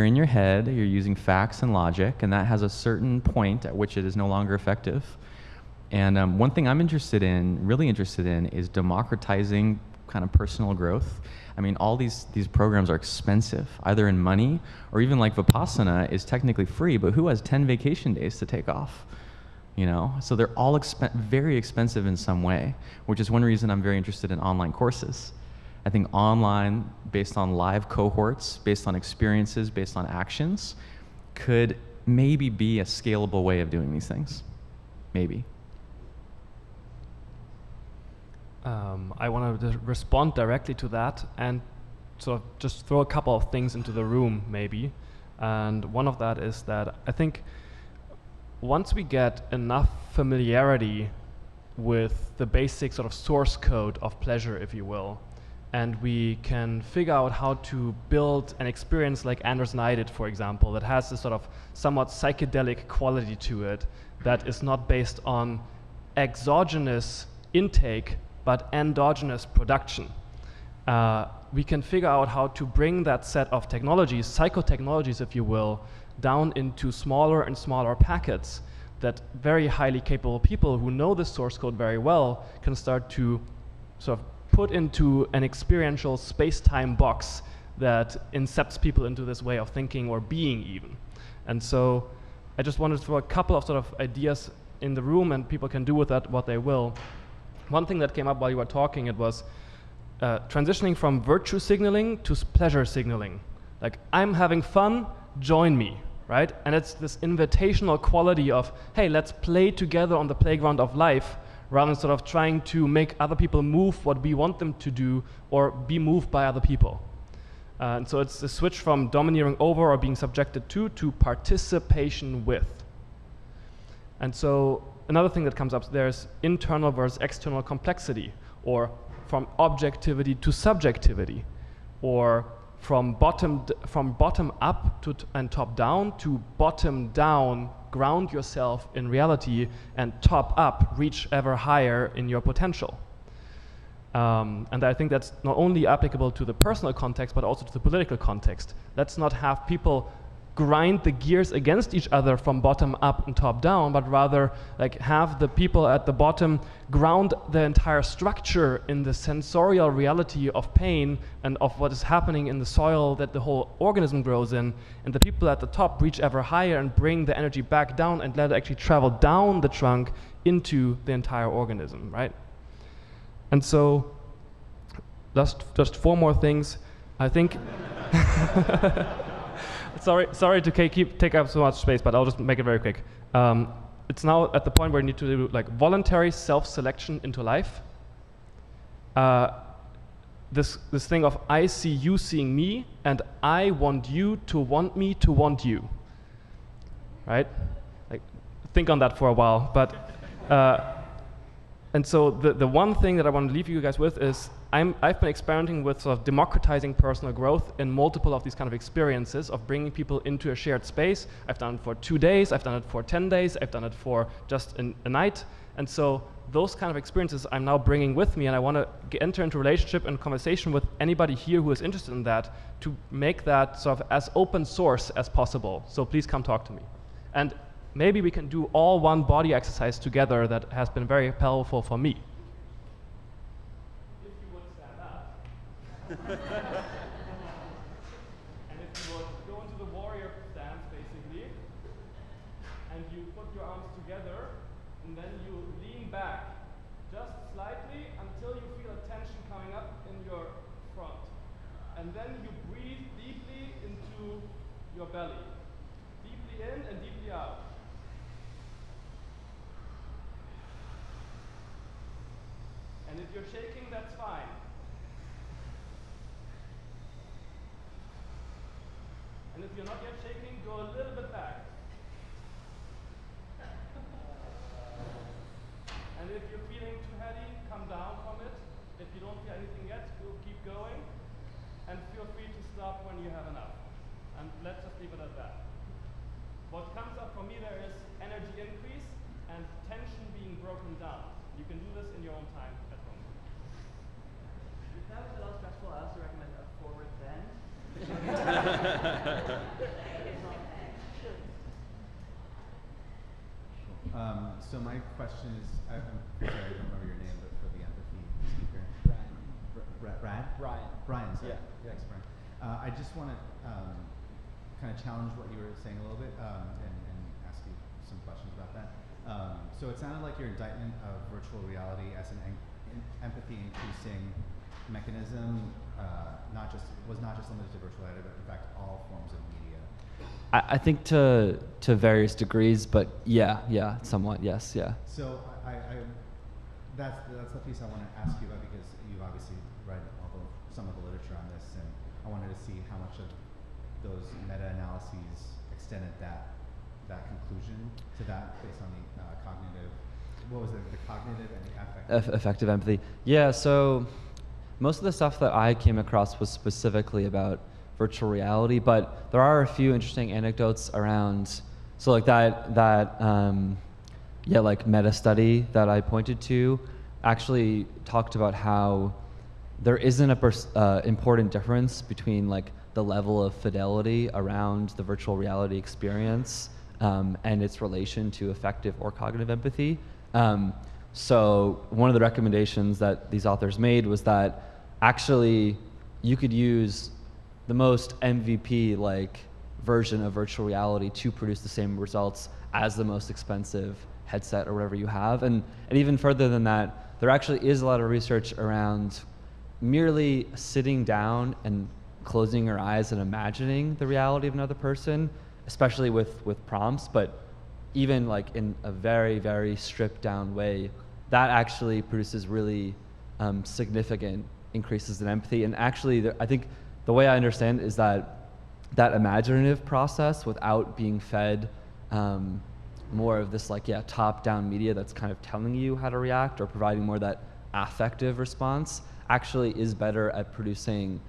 in your head, you're using facts and logic, and that has a certain point at which it is no longer effective. And one thing I'm really interested in, is democratizing kind of personal growth. I mean, all these programs are expensive, either in money or even like Vipassana is technically free, but who has 10 vacation days to take off? You know, so they're all very expensive in some way, which is one reason I'm very interested in online courses. I think online, based on live cohorts, based on experiences, based on actions, could maybe be a scalable way of doing these things. Maybe. I want to respond directly to that and sort of just throw a couple of things into the room, maybe. And one of that is that I think once we get enough familiarity with the basic sort of source code of pleasure, if you will, and we can figure out how to build an experience like Anders and I did, for example, that has this sort of somewhat psychedelic quality to it, that is not based on exogenous intake, but endogenous production. We can figure out how to bring that set of technologies, psychotechnologies if you will, down into smaller and smaller packets that very highly capable people who know the source code very well can start to sort of put into an experiential space-time box that incepts people into this way of thinking or being even. And so I just wanted to throw a couple of sort of ideas in the room, and people can do with that what they will. One thing that came up while you were talking, it was transitioning from virtue signaling to pleasure signaling. Like, I'm having fun, join me, right? And it's this invitational quality of, hey, let's play together on the playground of life, rather than sort of trying to make other people move what we want them to do or be moved by other people. And so it's a switch from domineering over or being subjected to participation with. And so another thing that comes up, there's internal versus external complexity, or from objectivity to subjectivity, or from bottom up and top down to bottom down, ground yourself in reality, and top up, reach ever higher in your potential. And I think that's not only applicable to the personal context, but also to the political context. Let's not have people grind the gears against each other from bottom up and top down, but rather like have the people at the bottom ground the entire structure in the sensorial reality of pain and of what is happening in the soil that the whole organism grows in, and the people at the top reach ever higher and bring the energy back down and let it actually travel down the trunk into the entire organism, right? And so just 4 more things. I think Sorry to take up so much space, but I'll just make it very quick. It's now at the point where you need to do like voluntary self-selection into life. This thing of I see you seeing me, and I want you to want me to want you. Right? Like, think on that for a while. But and so the one thing that I want to leave you guys with is I've been experimenting with sort of democratizing personal growth in multiple of these kind of experiences of bringing people into a shared space. I've done it for 2 days, I've done it for 10 days, I've done it for just a night. And so those kind of experiences I'm now bringing with me, and I want to enter into relationship and conversation with anybody here who is interested in that to make that sort of as open source as possible. So please come talk to me. And maybe we can do all one body exercise together that has been very powerful for me. And if you would go into the warrior stance, basically, and you put your arms together, and then you lean back just slightly until you feel a tension coming up in your front. And then you breathe deeply into your belly. Deeply in and deeply out. And if you're shaking, that's fine. And if you're not yet shaking, go a little bit back. And if you're feeling too heady, come down from it. If you don't feel anything yet, we'll keep going. And feel free to stop when you have enough. And let's just leave it at that. What comes up for me there is energy increase and tension being broken down. You can do this in your own time at home. If that was a little stressful, I also recommend a forward bend. So my question is, I'm sorry, I don't remember your name, but for the empathy speaker. Brian, sorry. Yeah. Thanks, Brian. I just want to kind of challenge what you were saying a little bit and ask you some questions about that. So it sounded like your indictment of virtual reality as an empathy increasing mechanism was not just limited to virtual reality, but in fact all forms of media. I think to various degrees, but yeah, somewhat, yes, yeah. So that's the piece I want to ask you about, because you've obviously read some of the literature on this, and I wanted to see how much of those meta-analyses extended that conclusion to that based on the cognitive. What was it? The cognitive and the affective. Effective empathy. Yeah. So most of the stuff that I came across was specifically about virtual reality, but there are a few interesting anecdotes around. So like like meta study that I pointed to actually talked about how there isn't a important difference between like the level of fidelity around the virtual reality experience and its relation to affective or cognitive empathy. So one of the recommendations that these authors made was that actually you could use the most MVP-like version of virtual reality to produce the same results as the most expensive headset or whatever you have. And even further than that, there actually is a lot of research around merely sitting down and closing your eyes and imagining the reality of another person, especially with prompts, but even like in a very, very stripped down way, that actually produces really significant increases in empathy. And actually, I think the way I understand it is that imaginative process, without being fed more of this like, top-down media that's kind of telling you how to react or providing more of that affective response, actually is better at producing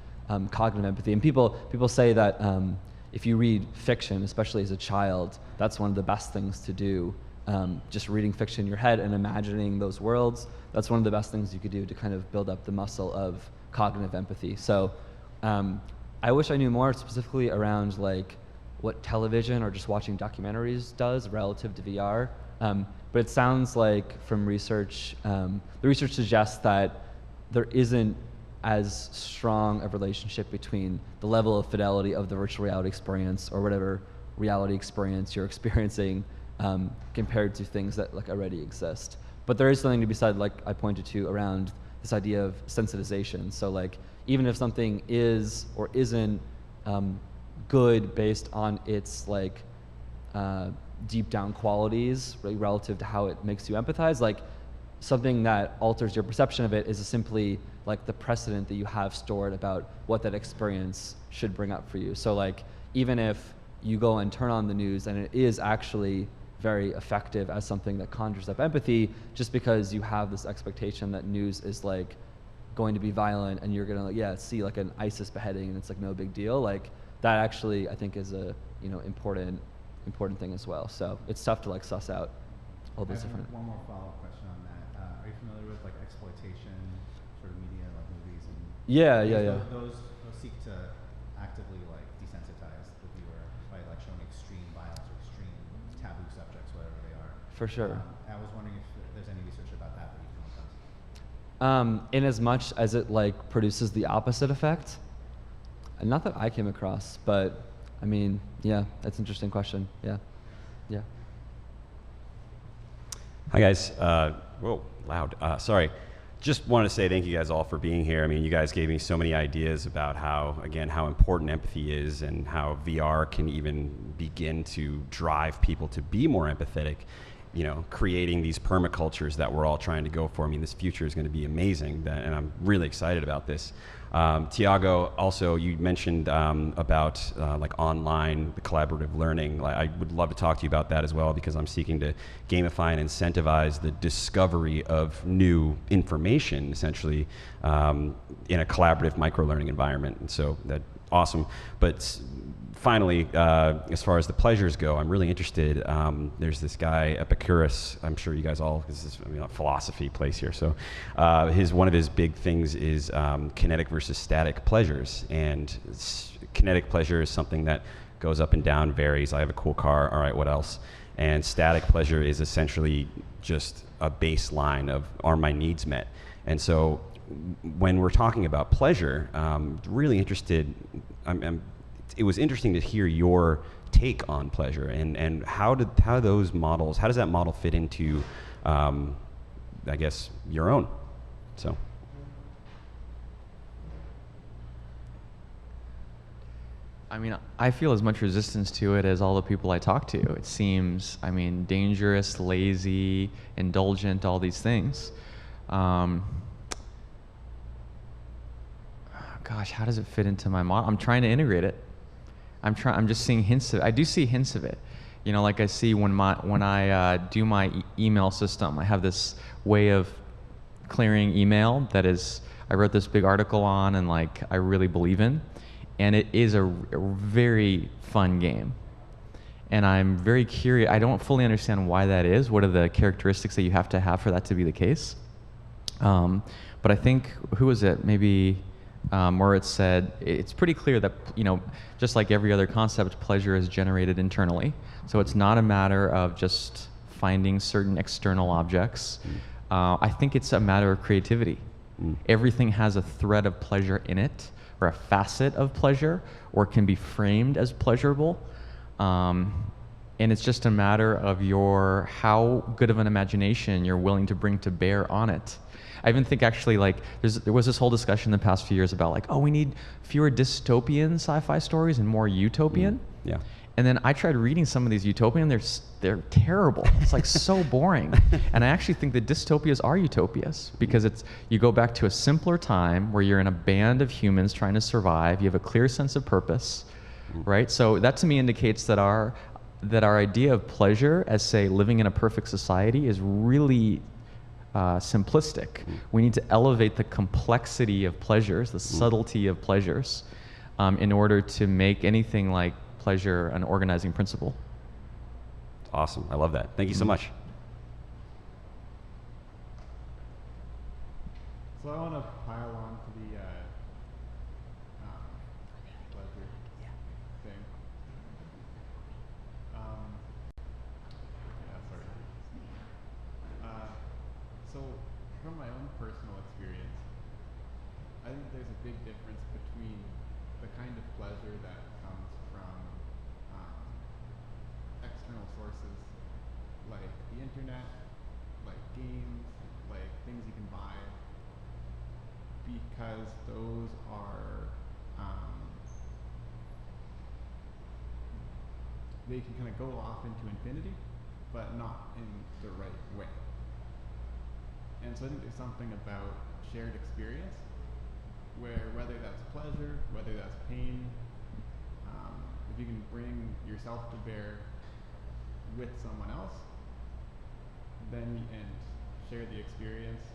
cognitive empathy. And people say that if you read fiction, especially as a child, that's one of the best things to do. Just reading fiction in your head and imagining those worlds, that's one of the best things you could do to kind of build up the muscle of cognitive empathy. So I wish I knew more specifically around like what television or just watching documentaries does relative to VR. But it sounds like from research, the research suggests that there isn't as strong a relationship between the level of fidelity of the virtual reality experience or whatever reality experience you're experiencing compared to things that like already exist. But there is something to be said, like I pointed to, around this idea of sensitization. So like even if something is or isn't good based on its like deep down qualities, right, relative to how it makes you empathize, like something that alters your perception of it is simply like the precedent that you have stored about what that experience should bring up for you. So like even if you go and turn on the news and it is actually very effective as something that conjures up empathy, just because you have this expectation that news is like going to be violent and you're gonna like, see like an ISIS beheading and it's like no big deal, like that actually I think is a important thing as well. So it's tough to like suss out all those different. One more follow-up question on that. Are you familiar with like exploitation sort of media, like movies and? Yeah. Those seek to actively like desensitize the viewer by like showing extreme violence or extreme taboo subjects, whatever they are. For sure. I was wondering if there's any research about that you come across. In as much as it like produces the opposite effect. Not that I came across, but I mean, yeah, that's an interesting question. Yeah. Hi guys. Whoa, loud. Sorry. Just wanted to say thank you guys all for being here. I mean, you guys gave me so many ideas about how important empathy is and how VR can even begin to drive people to be more empathetic, creating these permacultures that we're all trying to go for. I mean, this future is going to be amazing, and I'm really excited about this. Tiago, also, you mentioned about like online, the collaborative learning. I would love to talk to you about that as well, because I'm seeking to gamify and incentivize the discovery of new information, essentially, in a collaborative micro-learning environment. And so that's awesome. But finally, as far as the pleasures go, I'm really interested. There's this guy, Epicurus. I'm sure you guys all, this is a philosophy place here. So one of his big things is kinetic versus static pleasures. And kinetic pleasure is something that goes up and down, varies. I have a cool car. All right, what else? And static pleasure is essentially just a baseline of, are my needs met? And so when we're talking about pleasure, really interested, it was interesting to hear your take on pleasure and how does that model fit into, I guess, your own? So. I mean, I feel as much resistance to it as all the people I talk to. It seems, dangerous, lazy, indulgent, all these things. Gosh, how does it fit into my model? I'm trying to integrate it. I'm just seeing hints of it. I do see hints of it. Like I see when I do my email system, I have this way of clearing email that is, I wrote this big article on and like I really believe in. And it is a very fun game. And I'm very curious. I don't fully understand why that is. What are the characteristics that you have to have for that to be the case? But I think, who was it? Maybe where it said it's pretty clear that, you know, just like every other concept, pleasure is generated internally. So it's not a matter of just finding certain external objects. I think it's a matter of creativity. Everything has a thread of pleasure in it, or a facet of pleasure, or can be framed as pleasurable. And it's just a matter of how good of an imagination you're willing to bring to bear on it. I even think actually, like, there was this whole discussion in the past few years about, like, oh, we need fewer dystopian sci-fi stories and more utopian. Yeah. And then I tried reading some of these utopian, they're terrible. It's like so boring. And I actually think that dystopias are utopias, because you go back to a simpler time where you're in a band of humans trying to survive. You have a clear sense of purpose, right? So that to me indicates that our idea of pleasure as, say, living in a perfect society is really simplistic. We need to elevate the complexity of pleasures, the subtlety of pleasures, in order to make anything like pleasure an organizing principle. Awesome. I love that. Thank you so much. So I want to pile on to the pleasure thing. Sorry. So from my own personal experience, I think there's a big difference between the kind of pleasure that comes from external sources like the internet, like games, like things you can buy, because those are they can kind of go off into infinity, but not in the right way. And so I think there's something about shared experience where, whether that's pleasure, whether that's pain, if you can bring yourself to bear with someone else, and share the experience,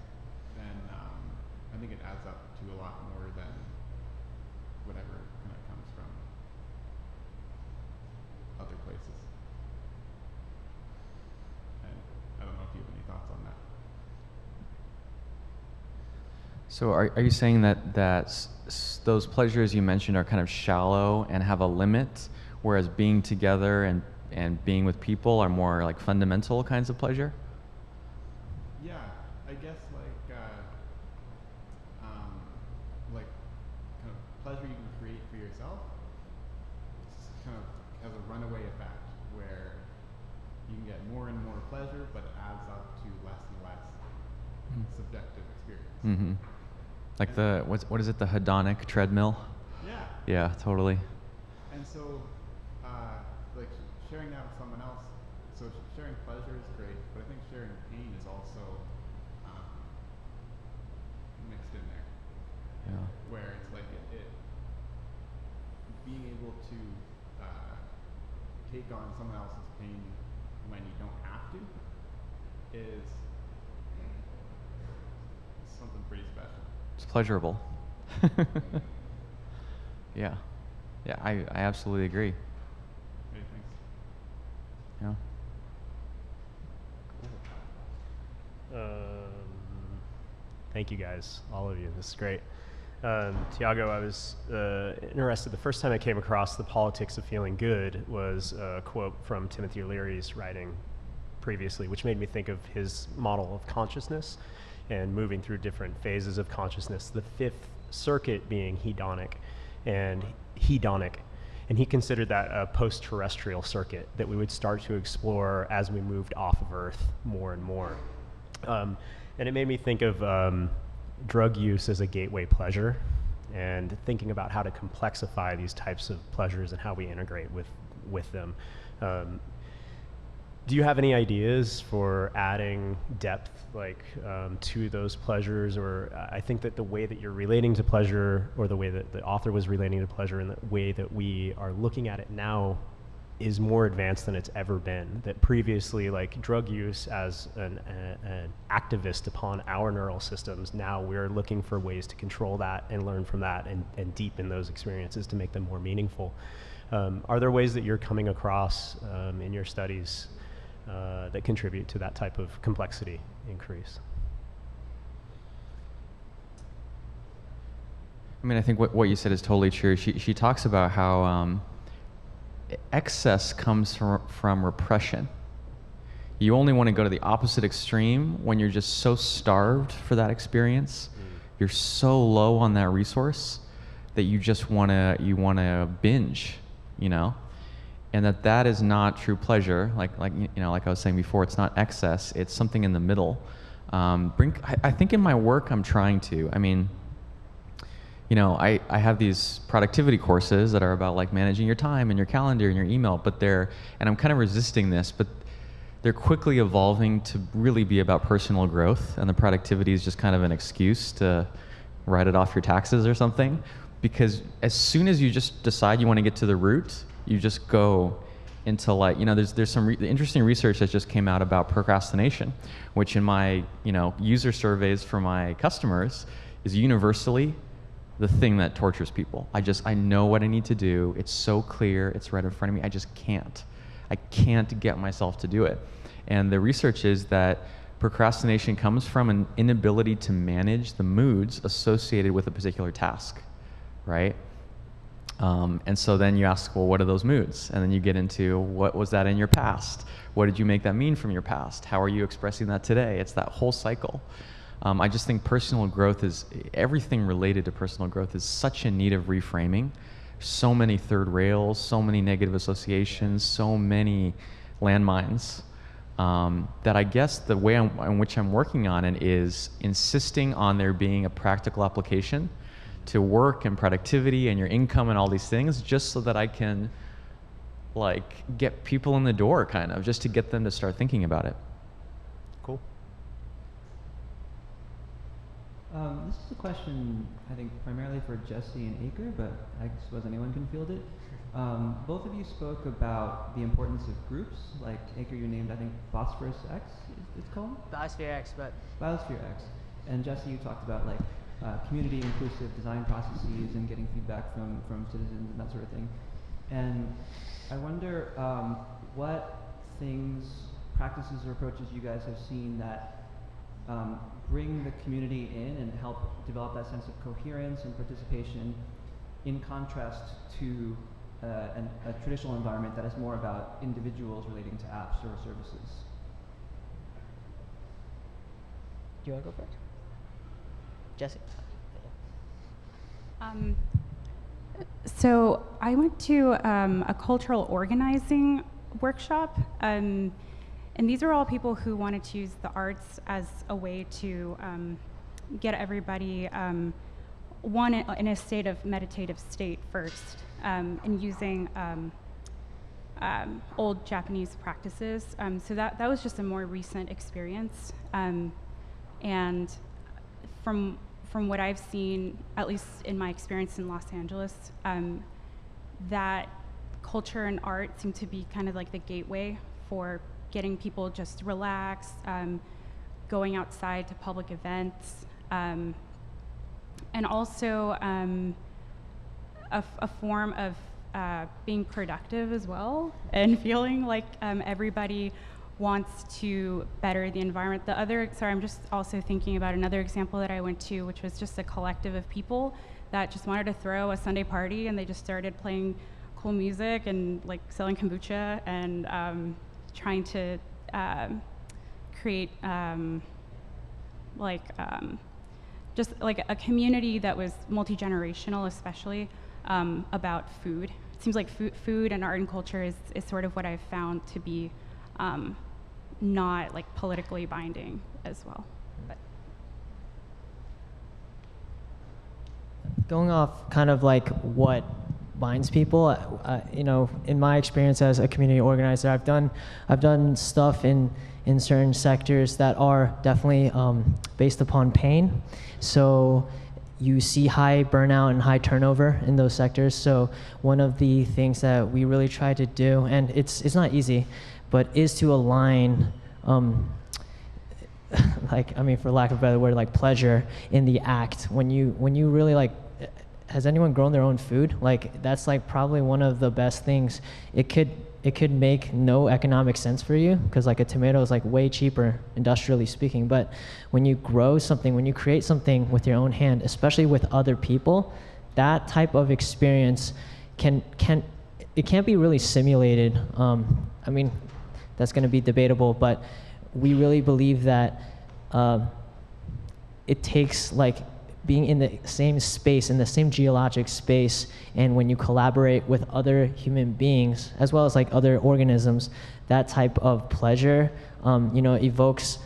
then I think it adds up to a lot more than whatever kind of comes from other places. And I don't know if you have any thoughts on that. So are you saying that those pleasures you mentioned are kind of shallow and have a limit, whereas being together and being with people are more like fundamental kinds of pleasure? Yeah, I guess like kind of pleasure you can create for yourself kind of has a runaway effect where you can get more and more pleasure, but it adds up to less and less subjective experience. Mm-hmm. Like what is it, the hedonic treadmill? Yeah. Yeah, totally. And so, like sharing that with someone else, so sharing pleasure is great, but I think sharing pain is also mixed in there. Yeah. Where it's like it being able to take on someone else's pain when you don't have to is something pretty special. It's pleasurable. Yeah. Yeah, I absolutely agree. Great, thanks. Yeah. Thank you guys, all of you. This is great. Tiago, I was interested. The first time I came across The Politics of Feeling Good was a quote from Timothy Leary's writing previously, which made me think of his model of consciousness and moving through different phases of consciousness, the fifth circuit being hedonic. And he considered that a post-terrestrial circuit that we would start to explore as we moved off of Earth more and more. And it made me think of drug use as a gateway pleasure, and thinking about how to complexify these types of pleasures and how we integrate with them. Do you have any ideas for adding depth, like to those pleasures? Or I think that the way that you're relating to pleasure, or the way that the author was relating to pleasure, and the way that we are looking at it now is more advanced than it's ever been. That previously, like drug use as an activist upon our neural systems, now we're looking for ways to control that and learn from that and deepen those experiences to make them more meaningful. Are there ways that you're coming across in your studies that contribute to that type of complexity increase? I mean, I think what you said is totally true. She talks about how excess comes from repression. You only want to go to the opposite extreme when you're just so starved for that experience. You're so low on that resource that you just wanna binge, you know? And that is not true pleasure. Like I was saying before, it's not excess. It's something in the middle. I think in my work I'm trying to. I mean, I have these productivity courses that are about like managing your time and your calendar and your email, and I'm kind of resisting this, but they're quickly evolving to really be about personal growth, and the productivity is just kind of an excuse to write it off your taxes or something. Because as soon as you just decide you want to get to the root, you just go into like, there's some interesting research that just came out about procrastination, which in my, user surveys for my customers is universally the thing that tortures people. I know what I need to do. It's so clear. It's right in front of me. I just can't. I can't get myself to do it. And the research is that procrastination comes from an inability to manage the moods associated with a particular task, right? And so then you ask, well, what are those moods? And then you get into, what was that in your past? What did you make that mean from your past? How are you expressing that today? It's that whole cycle. I just think personal growth everything related to personal growth is such in need of reframing. So many third rails, so many negative associations, so many landmines, that I guess the way in which I'm working on it is insisting on there being a practical application to work and productivity and your income and all these things, just so that I can like get people in the door, kind of, just to get them to start thinking about it. Cool. This is a question, I think, primarily for Jesse and Aker, but I suppose anyone can field it. Both of you spoke about the importance of groups. Like Aker, you named, I think, Phosphorus X, it's called? Biosphere X, but... Biosphere X. And Jesse, you talked about like community inclusive design processes and getting feedback from citizens and that sort of thing. And I wonder what things, practices or approaches you guys have seen that bring the community in and help develop that sense of coherence and participation, in contrast to a traditional environment that is more about individuals relating to apps or services. Do you want to go first? Jesse? So I went to a cultural organizing workshop, and these are all people who wanted to use the arts as a way to get everybody one in a state of meditative state first, and using old Japanese practices. So that was just a more recent experience, and from what I've seen, at least in my experience in Los Angeles, that culture and art seem to be kind of like the gateway for getting people just relaxed, going outside to public events, and also a form of being productive as well, and feeling like everybody wants to better the environment. I'm just also thinking about another example that I went to, which was just a collective of people that just wanted to throw a Sunday party, and they just started playing cool music and like selling kombucha and trying to create just like a community that was multi-generational, especially about food. It seems like food and art and culture is sort of what I've found to be not like politically binding as well. But. Going off kind of like what binds people, in my experience as a community organizer, I've done stuff in certain sectors that are definitely based upon pain. So you see high burnout and high turnover in those sectors. So one of the things that we really try to do, and it's not easy, but is to align, for lack of a better word, like pleasure in the act. When you really like, has anyone grown their own food? Like that's like probably one of the best things. It could make no economic sense for you because like a tomato is like way cheaper industrially speaking. But when you grow something, when you create something with your own hand, especially with other people, that type of experience it can't be really simulated. I mean, that's going to be debatable, but we really believe that it takes like being in the same space, in the same geologic space, and when you collaborate with other human beings, as well as like other organisms, that type of pleasure, evokes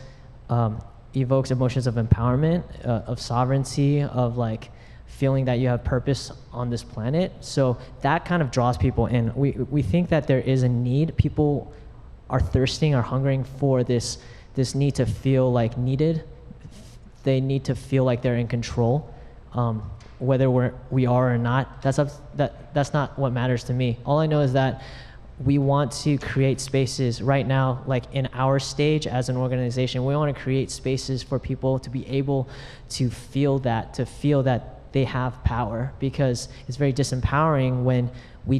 emotions of empowerment, of sovereignty, of like feeling that you have purpose on this planet. So that kind of draws people in. We think that there is a need. People are thirsting, are hungering for this need to feel like needed. They need to feel like they're in control. Whether we are or not, that's not what matters to me. All I know is that we want to create spaces right now, like in our stage as an organization, we want to create spaces for people to be able to feel that they have power, because it's very disempowering when we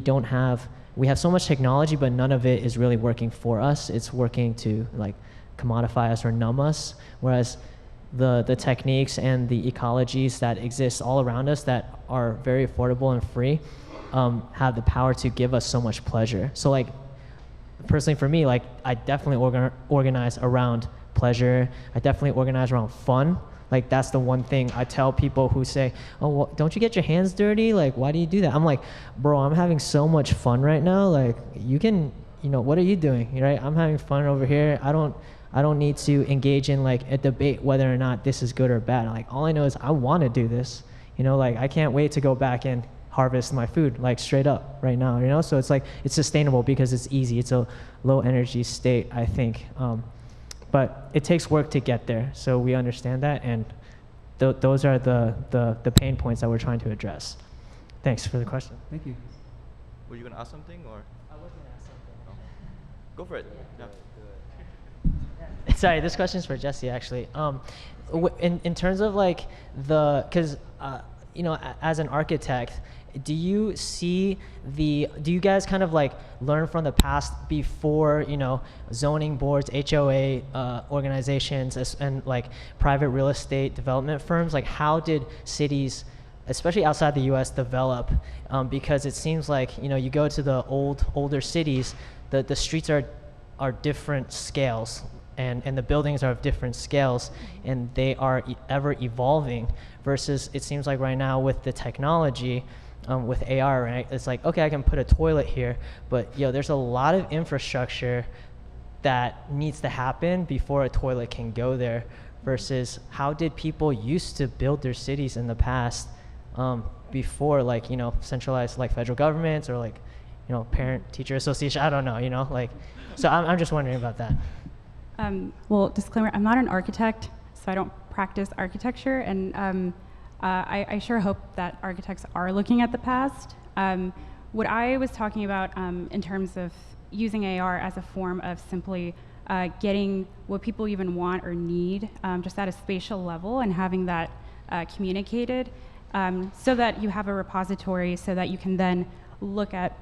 have so much technology, but none of it is really working for us. It's working to like commodify us or numb us, whereas the techniques and the ecologies that exist all around us that are very affordable and free have the power to give us so much pleasure. So like personally for me, like I definitely organize around pleasure. I definitely organize around fun. Like that's the one thing I tell people who say, oh, well, don't you get your hands dirty? Like, why do you do that? I'm like, bro, I'm having so much fun right now. Like you can, what are you doing? Right? I'm having fun over here. I don't need to engage in like a debate whether or not this is good or bad. Like all I know is I want to do this. Like I can't wait to go back and harvest my food, like straight up right now. So it's like it's sustainable because it's easy. It's a low energy state, I think. But it takes work to get there. So we understand that, and those are the pain points that we're trying to address. Thanks for the question. Thank you. Were you gonna ask something, or? I was gonna ask something. Oh. Go for it. Yeah. Sorry, this question is for Jesse actually. In terms of like because as an architect, do you guys kind of like learn from the past before zoning boards, HOA organizations, and like private real estate development firms? Like how did cities, especially outside the US, develop? Because it seems like you go to the older cities, the streets are different scales. And the buildings are of different scales, and they are ever evolving, versus it seems like right now with the technology, with AR, right? It's like, okay, I can put a toilet here, but there's a lot of infrastructure that needs to happen before a toilet can go there, versus how did people used to build their cities in the past before like, centralized like federal governments or like, parent-teacher association, I don't know, like, so I'm just wondering about that. Well, disclaimer, I'm not an architect, so I don't practice architecture, and I sure hope that architects are looking at the past. What I was talking about in terms of using AR as a form of simply getting what people even want or need just at a spatial level, and having that communicated so that you have a repository, so that you can then look at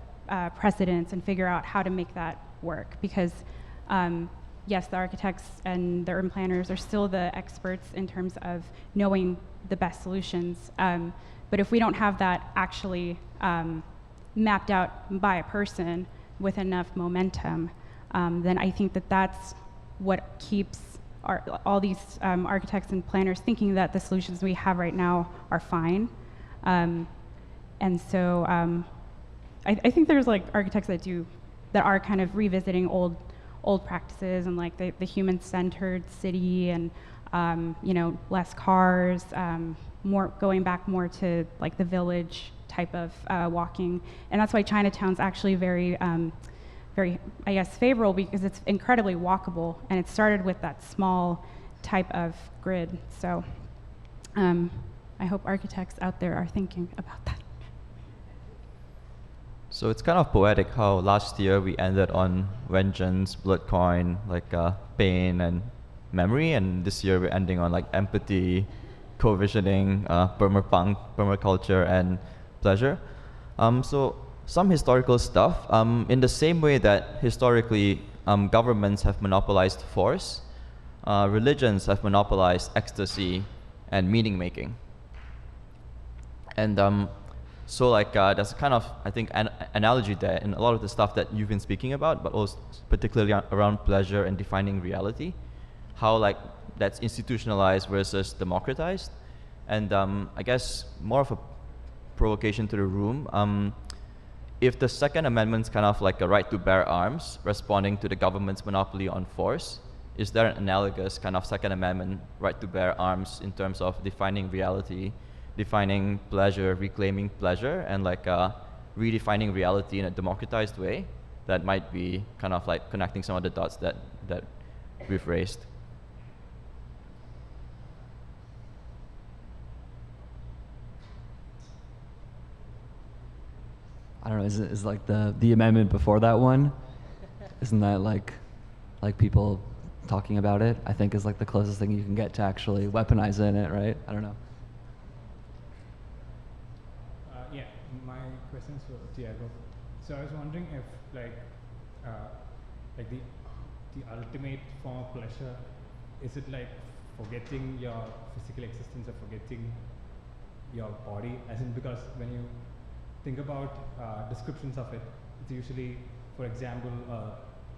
precedents and figure out how to make that work. Because yes, the architects and the urban planners are still the experts in terms of knowing the best solutions. But if we don't have that actually mapped out by a person with enough momentum, then I think that that's what keeps all these architects and planners thinking that the solutions we have right now are fine. And so I think there's like architects that are kind of revisiting old practices, and like the human-centered city, and less cars, going back more to like the village type of walking. And that's why Chinatown's actually very I guess favorable, because it's incredibly walkable, and it started with that small type of grid. So I hope architects out there are thinking about that. So it's kind of poetic how last year we ended on vengeance, bloodcoin, like pain and memory, and this year we're ending on like empathy, co-visioning, permapunk, permaculture, and pleasure. So some historical stuff. In the same way that historically governments have monopolized force, religions have monopolized ecstasy and meaning making. And So like there's a kind of, I think, an analogy there in a lot of the stuff that you've been speaking about, but also particularly around pleasure and defining reality, how like that's institutionalized versus democratized. And I guess more of a provocation to the room. If the Second Amendment's kind of like a right to bear arms, responding to the government's monopoly on force, is there an analogous kind of Second Amendment right to bear arms in terms of defining reality, defining pleasure, reclaiming pleasure, and like redefining reality in a democratized way that might be kind of like connecting some of the dots that we've raised? I don't know, is like the amendment before that one? Isn't that like people talking about it? I think is like the closest thing you can get to actually weaponizing it, right? I don't know. Yeah, my question is for Tiago. So I was wondering if like the ultimate form of pleasure, is it like forgetting your physical existence or forgetting your body? As in, because when you think about descriptions of it, it's usually, for example,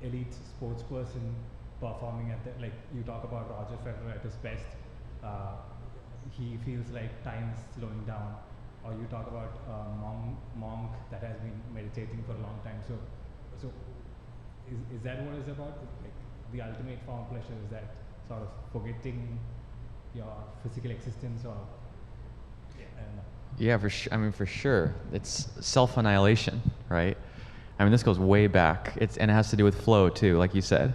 elite sports person performing at the, like you talk about Roger Federer at his best, he feels like time is slowing down. Or you talk about a monk that has been meditating for a long time. So is that what it's about? Like the ultimate form of pleasure is that sort of forgetting your physical existence, or I don't know. Yeah, for sure. I mean, for sure, it's self-annihilation, right? I mean, this goes way back. And it has to do with flow too, like you said.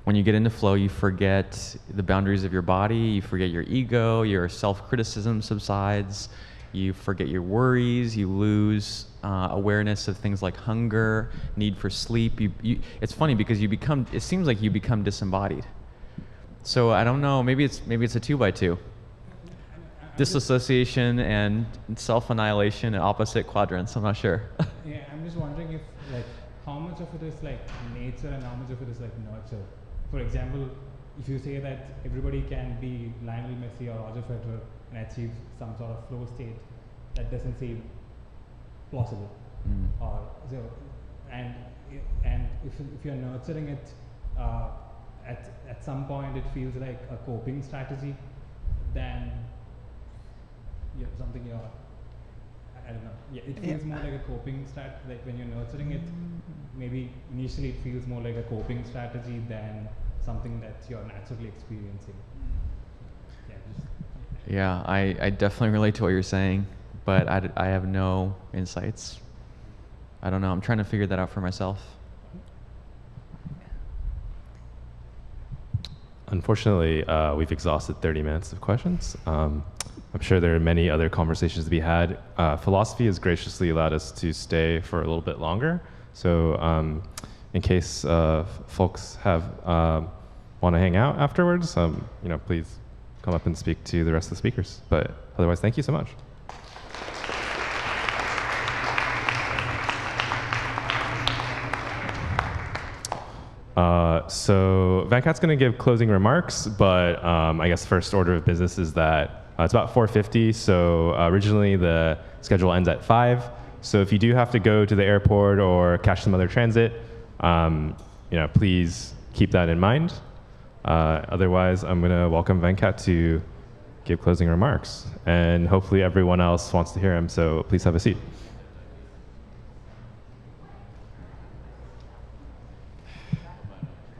When you get into flow, you forget the boundaries of your body, you forget your ego, your self-criticism subsides, you forget your worries, you lose awareness of things like hunger, need for sleep. It's funny because it seems like you become disembodied. So I don't know, maybe it's a 2x2. Disassociation and self-annihilation in opposite quadrants, I'm not sure. Yeah, I'm just wondering if like how much of it is like nature and how much of it is like nurture. For example, if you say that everybody can be Lionel Messi or Roger Federer and achieve some sort of flow state, that doesn't seem plausible. Or so, and if you're nurturing it, at some point it feels like a coping strategy, then something you're, I don't know. Yeah, it feels more like a coping like when you're nurturing it, maybe initially it feels more like a coping strategy than something that you're naturally experiencing. Yeah, I definitely relate to what you're saying, but I have no insights. I don't know. I'm trying to figure that out for myself. Unfortunately, we've exhausted 30 minutes of questions. I'm sure there are many other conversations to be had. Philosophy has graciously allowed us to stay for a little bit longer. So in case folks have want to hang out afterwards, please come up and speak to the rest of the speakers. But otherwise, thank you so much. So Venkat's going to give closing remarks, but I guess first order of business is that it's about 4:50, so originally the schedule ends at 5. So if you do have to go to the airport or catch some other transit, please keep that in mind. Otherwise, I'm going to welcome Venkat to give closing remarks, and hopefully everyone else wants to hear him, so please have a seat.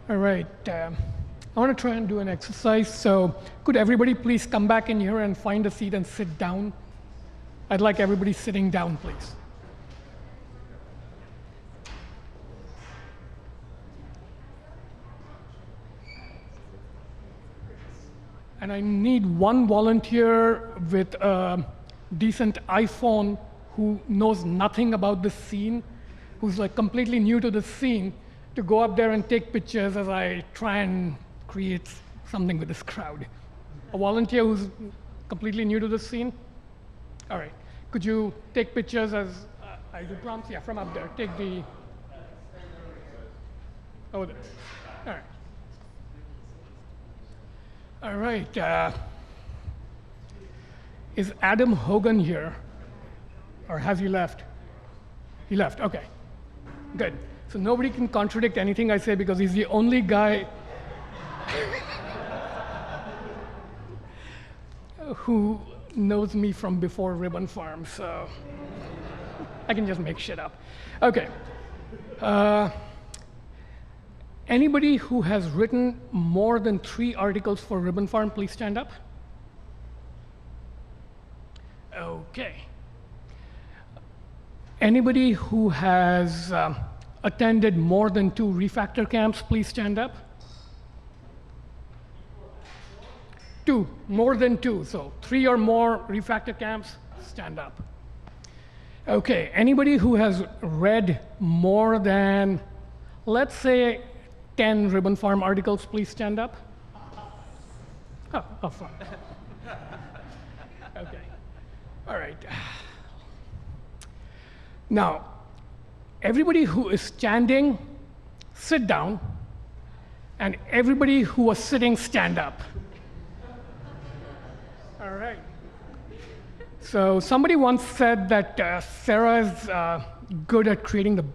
All right, I want to try and do an exercise. So could everybody please come back in here and find a seat and sit down? I'd like everybody sitting down, please. And I need one volunteer with a decent iPhone who knows nothing about the scene, who's like completely new to the scene, to go up there and take pictures as I try and create something with this crowd. A volunteer who's completely new to the scene? All right. Could you take pictures as I do prompts? Yeah, from up there. Take the, over there. All right. All right. Is Adam Hogan here? Or has he left? He left, okay. Good. So nobody can contradict anything I say because he's the only guy who knows me from before Ribbon Farm, so I can just make shit up. Okay. Anybody who has written more than 3 articles for Ribbon Farm, please stand up. Okay. Anybody who has attended more than 2 refactor camps, please stand up. 2, more than 2, so 3 or more refactor camps, stand up. Okay, anybody who has read more than, let's say, 10 Ribbon Farm articles, please stand up. Oh, fine. Okay, all right. Now, everybody who is standing, sit down, and everybody who was sitting, stand up. All right. So somebody once said that Sarah is good at creating the